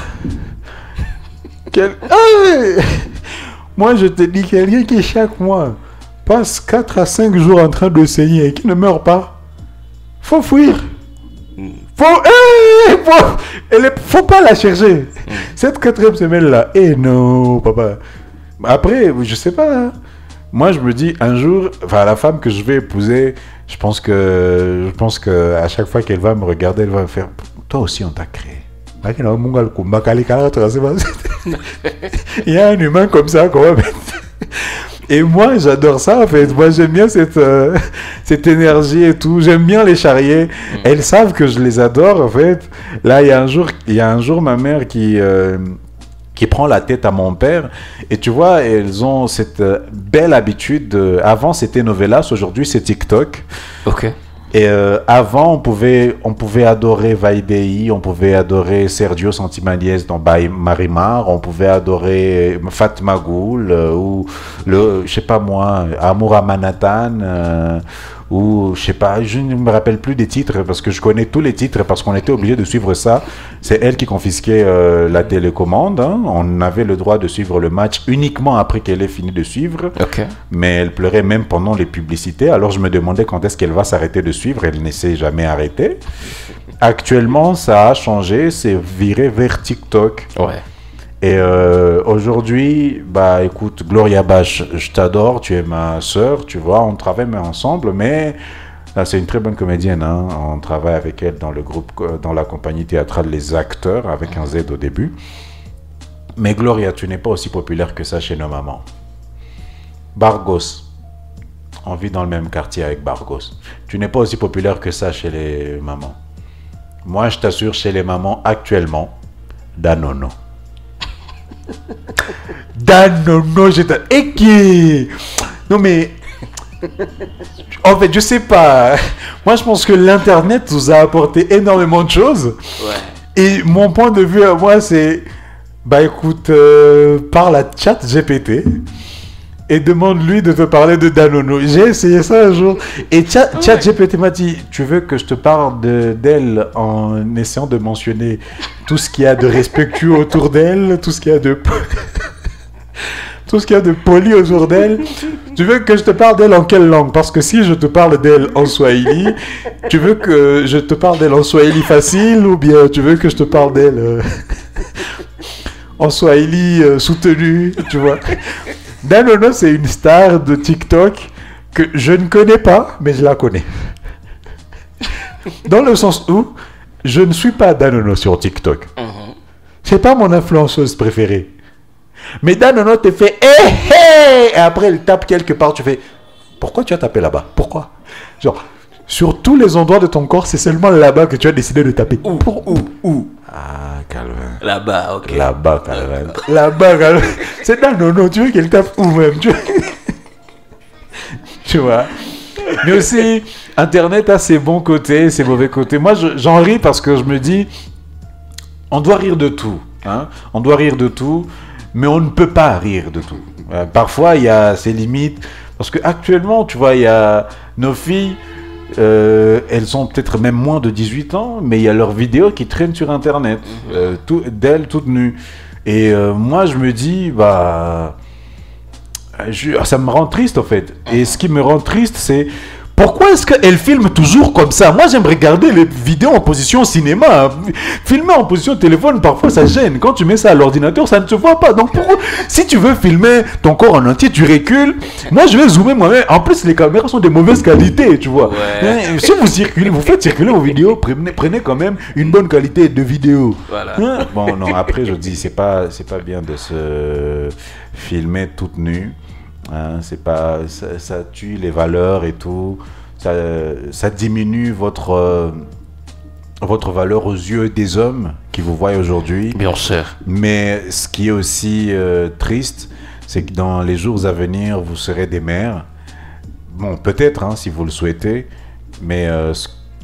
Moi, je te dis, quelqu'un qui chaque mois passe 4 à 5 jours en train de saigner et qui ne meurt pas, faut fuir. Faut pas la chercher. Cette 4e semaine-là, non, papa. Après, je sais pas. Hein. Moi, je me dis, un jour, enfin, la femme que je vais épouser, je pense que à chaque fois qu'elle va me regarder, elle va me faire, toi aussi, on t'a créé. Il y a un humain comme ça, quand même. Et moi, j'adore ça, en fait. Moi, j'aime bien cette énergie et tout. J'aime bien les charrier. Elles savent que je les adore, en fait. Là, il y a un jour ma mère qui prend la tête à mon père. Et tu vois, elles ont cette belle habitude. Avant, c'était Novelas. Aujourd'hui, c'est TikTok. Ok. Et avant, on pouvait adorer Vaidei, on pouvait adorer Sergio Santimaniez dans Marimar, on pouvait adorer Fatma Goul, ou je sais pas moi, Amour à Manhattan, ou je sais pas, je ne me rappelle plus des titres parce que je connais tous les titres parce qu'on était obligé de suivre ça. C'est elle qui confisquait la télécommande. Hein. On avait le droit de suivre le match uniquement après qu'elle ait fini de suivre. Okay. Mais elle pleurait même pendant les publicités. Alors je me demandais quand est-ce qu'elle va s'arrêter de suivre. Elle ne s'est jamais arrêtée. Actuellement, ça a changé. C'est viré vers TikTok. Ouais. Et aujourd'hui, bah écoute, Gloria Bach, je t'adore, tu es ma sœur, tu vois, on travaille ensemble, mais là, c'est une très bonne comédienne, hein. On travaille avec elle dans le groupe, dans la compagnie théâtrale Les Acteurs, avec un Z au début. Mais Gloria, tu n'es pas aussi populaire que ça chez nos mamans. Bargos, on vit dans le même quartier avec Bargos. Tu n'es pas aussi populaire que ça chez les mamans. Moi, je t'assure, chez les mamans, actuellement, Danono. Danono, et qui... Non mais... En fait, je sais pas. Moi, je pense que l'Internet nous a apporté énormément de choses. Ouais. Et mon point de vue à moi, c'est... Bah écoute, parle à ChatGPT et demande-lui de te parler de Danono. J'ai essayé ça un jour. Et ChatGPT m'a dit, tu veux que je te parle d'elle en essayant de mentionner tout ce qu'il y a de respectueux autour d'elle, tout ce qu'il y a de... tout ce qu'il y a de poli autour d'elle. Tu veux que je te parle d'elle en quelle langue? Parce que si je te parle d'elle en Swahili, tu veux que je te parle d'elle en Swahili facile ou bien tu veux que je te parle d'elle en Swahili soutenu, tu vois? Danono, c'est une star de TikTok que je ne connais pas, mais je la connais. Dans le sens où je ne suis pas Danono sur TikTok. C'est pas mon influenceuse préférée. Mais Danono te fait et après elle tape quelque part, tu fais pourquoi tu as tapé là-bas? Pourquoi? Genre, sur tous les endroits de ton corps, c'est seulement là-bas que tu as décidé de taper. Où? Ah, Calvin. Là-bas, ok. Là-bas, Calvin. Là-bas, Calvin. C'est Danono, tu veux qu'elle tape où même? Tu vois? Mais aussi, Internet a ses bons côtés, ses mauvais côtés. Moi, j'en ris parce que je me dis, on doit rire de tout. Hein? On doit rire de tout. Mais on ne peut pas rire de tout. Parfois, il y a ses limites. Parce qu'actuellement, tu vois, il y a nos filles, elles ont peut-être même moins de 18 ans, mais il y a leurs vidéos qui traînent sur Internet, d'elles toutes nues. Et moi, je me dis, bah, ça me rend triste, en fait. Et ce qui me rend triste, c'est... Pourquoi est-ce qu'elle filme toujours comme ça? Moi, j'aime regarder les vidéos en position cinéma. Filmer en position téléphone, parfois, ça gêne. Quand tu mets ça à l'ordinateur, ça ne se voit pas. Donc, pourquoi, si tu veux filmer ton corps en entier, tu recules. Moi, je vais zoomer moi-même. En plus, les caméras sont de mauvaise qualité, tu vois. Ouais. Si vous circulez, vous faites circuler vos vidéos, prenez quand même une bonne qualité de vidéo. Voilà. Bon, non, après, je dis, c'est pas bien de se filmer toute nue. Hein, c'est pas, ça tue les valeurs et tout, ça diminue votre valeur aux yeux des hommes qui vous voient aujourd'hui. Bien sûr. Mais ce qui est aussi triste, c'est que dans les jours à venir, vous serez des mères. Bon, peut-être, hein, si vous le souhaitez, mais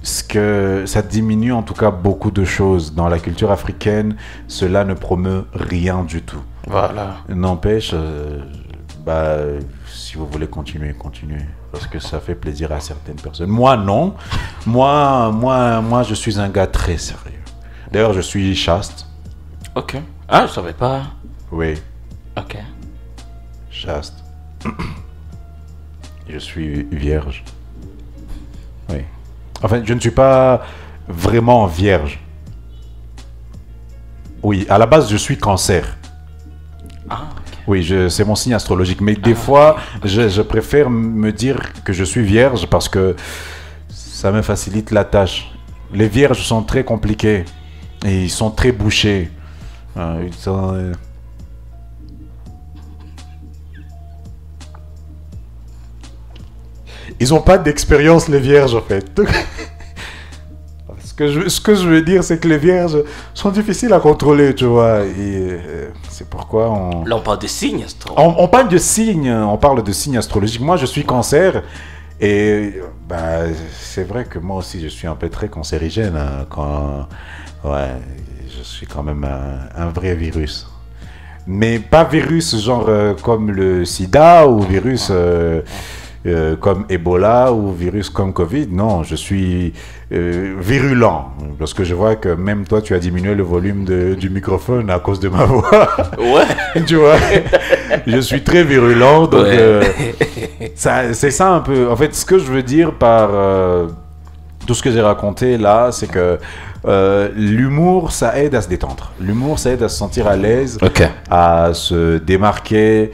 ça diminue en tout cas beaucoup de choses. Dans la culture africaine, cela ne promeut rien du tout. Voilà. N'empêche... bah, si vous voulez continuer, parce que ça fait plaisir à certaines personnes. Moi, non. Moi, je suis un gars très sérieux. D'ailleurs, je suis chaste. Ok. Ah, je savais pas. Oui. Ok. Chaste. Je suis vierge. Oui. Enfin, je ne suis pas vraiment vierge. Oui, à la base, je suis cancer. Ah, ok. Oui, c'est mon signe astrologique. Mais des fois, je préfère me dire que je suis vierge parce que ça me facilite la tâche. Les vierges sont très compliqués et ils sont très bouchés. Ils n'ont pas d'expérience, les vierges, en fait. Ce que je veux dire, c'est que les vierges sont difficiles à contrôler, tu vois. Et c'est pourquoi on... Là, on parle de signes astro. On parle de signes, on parle de signes astrologiques. Moi, je suis cancer. Et bah, c'est vrai que moi aussi, je suis un peu très cancérigène. Ouais, je suis quand même un vrai virus. Mais pas virus genre comme le sida ou virus... comme Ebola ou virus comme Covid, non, je suis virulent. Parce que je vois que même toi, tu as diminué le volume du microphone à cause de ma voix. Ouais. Tu vois, je suis très virulent. Donc, c'est ça un peu. En fait, ce que je veux dire par tout ce que j'ai raconté là, c'est que l'humour, ça aide à se détendre. L'humour, ça aide à se sentir à l'aise, à se démarquer.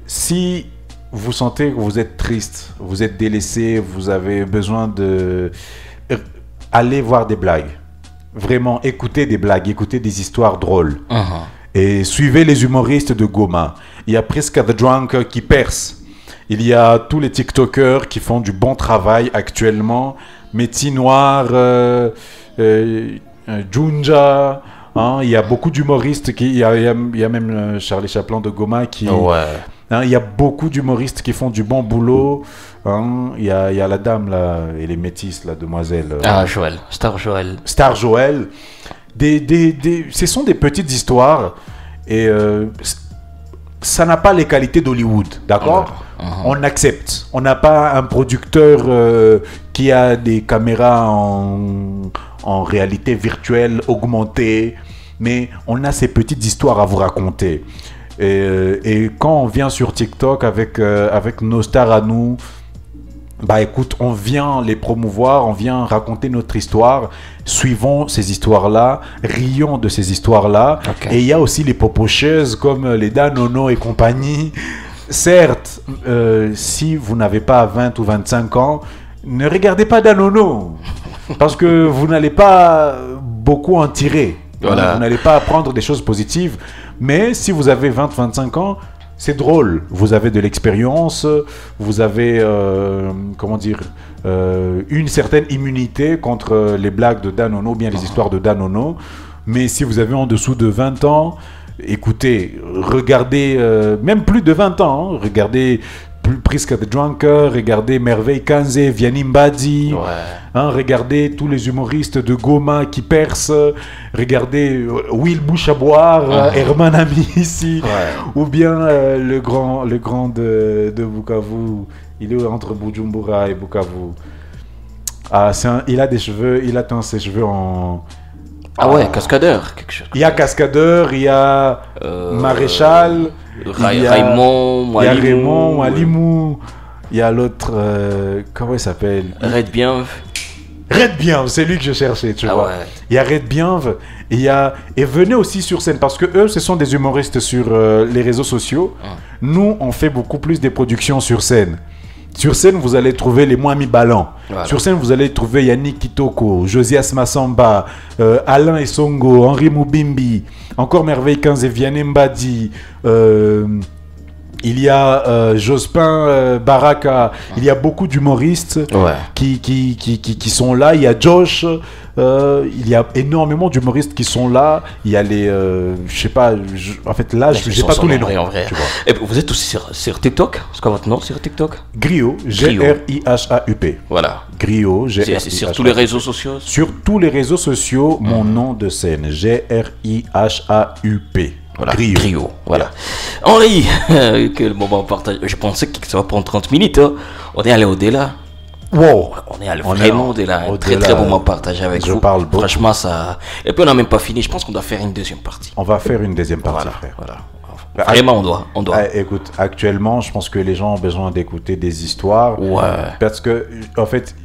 Si vous sentez que vous êtes triste, vous êtes délaissé, vous avez besoin de... Allez voir des blagues. Vraiment, écoutez des blagues, écoutez des histoires drôles. Et suivez les humoristes de Goma. Il y a Priska the Drunk qui perce. Il y a tous les TikTokers qui font du bon travail actuellement. Métis Noir, Junja. Hein, il y a beaucoup d'humoristes. Il y a même Charlie Chaplin de Goma qui... Ouais. Il y a beaucoup d'humoristes qui font du bon boulot. Il y a la dame là, et les métisses, la demoiselle. Joël. Star Joël. Star Joël. Ce sont des petites histoires. Et ça n'a pas les qualités d'Hollywood, d'accord ? On accepte. On n'a pas un producteur qui a des caméras en réalité virtuelle, augmentée. Mais on a ces petites histoires à vous raconter. Et quand on vient sur TikTok avec nos stars à nous, bah écoute, on vient les promouvoir, on vient raconter notre histoire, suivons ces histoires-là, rions de ces histoires-là. Et il y a aussi les popocheuses comme les Danono et compagnie. Certes, si vous n'avez pas 20 ou 25 ans, ne regardez pas Danono, parce que vous n'allez pas beaucoup en tirer. Voilà. Vous n'allez pas apprendre des choses positives. Mais si vous avez 20-25 ans, c'est drôle. Vous avez de l'expérience, vous avez, une certaine immunité contre les blagues de Danono, bien les histoires de Danono. Mais si vous avez en dessous de 20 ans, écoutez, regardez, même plus de 20 ans, regardez Priska the Drunker, regardez Merveille Kanze, Vianney Mbadi, regardez tous les humoristes de Goma qui percent, regardez Will Bouchaboire, Herman Ami ici, ou bien le grand de Bukavu, il est entre Bujumbura et Bukavu. Il a des cheveux, il atteint ses cheveux en... Cascadeur, quelque chose. Il y a Cascadeur, il y a Maréchal, Raymond Walimou, il y a l'autre, comment il s'appelle? Red Bienve, c'est lui que je cherchais, tu vois. Ouais. Il y a Red Bienve, et venez aussi sur scène, parce que eux, ce sont des humoristes sur les réseaux sociaux. Nous, on fait beaucoup plus des productions sur scène. Sur scène, vous allez trouver les Moami Ballant. Voilà. Sur scène, vous allez trouver Yannick Kitoko, Josias Massamba, Alain Essongo, Henri Moubimbi, encore Merveille Kanze, Vianney Mbadi. Il y a Jospin Baraka. Il y a beaucoup d'humoristes qui sont là. Il y a Josh. Il y a énormément d'humoristes qui sont là. Il y a les... je sais pas... en fait, là, je n'ai pas tous les noms. En vrai. Et vous êtes aussi sur TikTok? C'est quoi votre nom sur TikTok? Griot. G-R-I-H-A-U-P. Voilà. Griot. C'est sur tous les réseaux sociaux? Sur tous les réseaux sociaux, mon nom de scène. G-R-I-H-A-U-P. Voilà, Griot. Voilà. Henri, quel moment partage. Je pensais que ça va prendre 30 minutes. Hein. On est allé au-delà. Wow. On est vraiment un très bon moment partagé avec vous. Je parle beaucoup. Franchement, ça. Et puis on n'a même pas fini. Je pense qu'on doit faire une deuxième partie. On va faire une deuxième partie, frère. Voilà. Vraiment, on doit. Écoute, actuellement, je pense que les gens ont besoin d'écouter des histoires. Ouais. Parce que, en fait,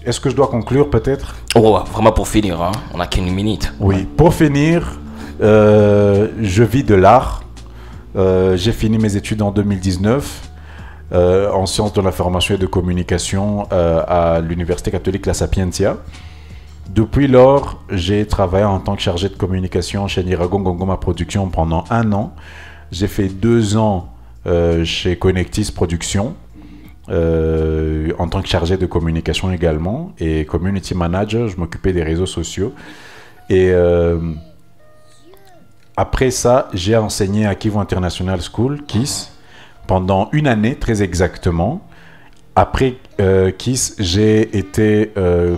est-ce que je dois conclure peut-être? Ouais, vraiment pour finir, hein. On n'a qu'une minute. Oui, pour finir, je vis de l'art. J'ai fini mes études en 2019 en sciences de l'information et de communication à l'Université catholique La Sapientia. Depuis lors, j'ai travaillé en tant que chargé de communication chez Niragon Gongoma Production pendant 1 an. J'ai fait 2 ans chez Connectis Production en tant que chargé de communication également et community manager. Je m'occupais des réseaux sociaux. Et après ça, j'ai enseigné à Kivu International School, KISS, pendant 1 année très exactement. Après KISS, j'ai été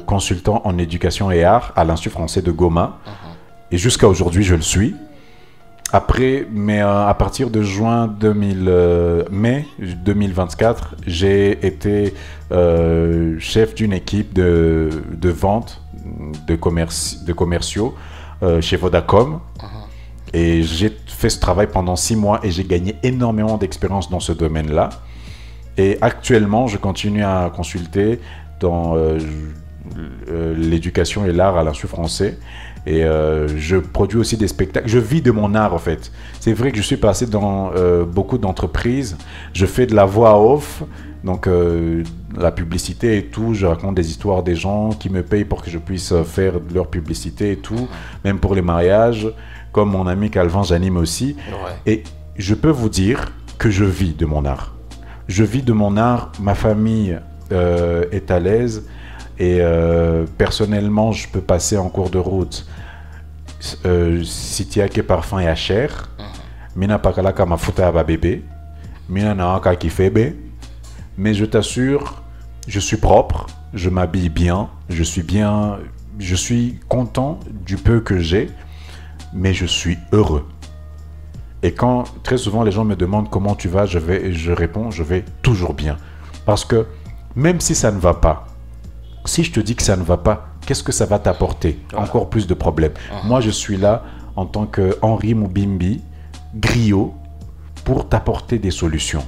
consultant en éducation et art à l'Institut français de Goma. Et jusqu'à aujourd'hui, je le suis. Après, mais à partir de mai 2024, j'ai été chef d'une équipe de vente de commerciaux chez Vodacom. Et j'ai fait ce travail pendant 6 mois et j'ai gagné énormément d'expérience dans ce domaine-là. Et actuellement, je continue à consulter dans l'éducation et l'art à l'Institut français. Et je produis aussi des spectacles. Je vis de mon art, en fait. C'est vrai que je suis passé dans beaucoup d'entreprises. Je fais de la voix off, donc la publicité et tout. Je raconte des histoires des gens qui me payent pour que je puisse faire leur publicité et tout. Même pour les mariages. Comme mon ami Calvin, j'anime aussi. Ouais. Et je peux vous dire que je vis de mon art. Je vis de mon art. Ma famille est à l'aise. Et personnellement, je peux passer en cours de route. Si tu as que parfum et à chair, mina pakalaka mafuta aba bébé, mina naaka kifebe. Mais je t'assure, je suis propre, je m'habille bien, je suis content du peu que j'ai, mais je suis heureux. Et quand très souvent les gens me demandent comment tu vas, je réponds, je vais toujours bien. Parce que même si ça ne va pas, si je te dis que ça ne va pas, qu'est-ce que ça va t'apporter? Encore plus de problèmes. Moi, je suis là en tant que Henri Moubimbi, griot, pour t'apporter des solutions.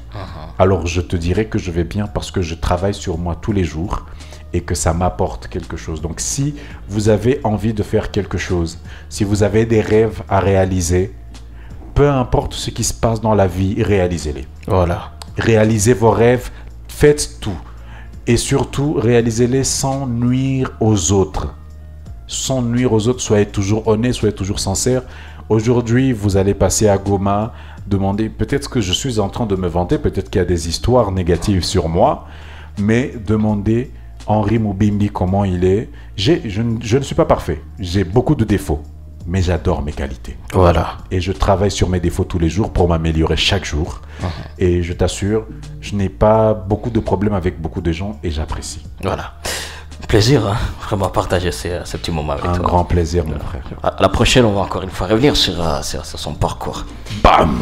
Alors, je te dirais que je vais bien parce que je travaille sur moi tous les jours et que ça m'apporte quelque chose. Donc, si vous avez envie de faire quelque chose, si vous avez des rêves à réaliser, peu importe ce qui se passe dans la vie, réalisez-les. Voilà. Réalisez vos rêves, faites tout. Et surtout, réalisez-les sans nuire aux autres. Sans nuire aux autres, soyez toujours honnête, soyez toujours sincère. Aujourd'hui, vous allez passer à Goma, demander, peut-être que je suis en train de me vanter, peut-être qu'il y a des histoires négatives sur moi, mais demandez Henri Moubimbi comment il est. Je ne suis pas parfait, j'ai beaucoup de défauts, mais j'adore mes qualités. Voilà. Et je travaille sur mes défauts tous les jours pour m'améliorer chaque jour. Et je t'assure, je n'ai pas beaucoup de problèmes avec beaucoup de gens et j'apprécie. Voilà. Plaisir, hein, vraiment partager ces petits moments avec toi. Un grand plaisir, mon frère. À la prochaine, on va encore une fois revenir sur son parcours. Bam!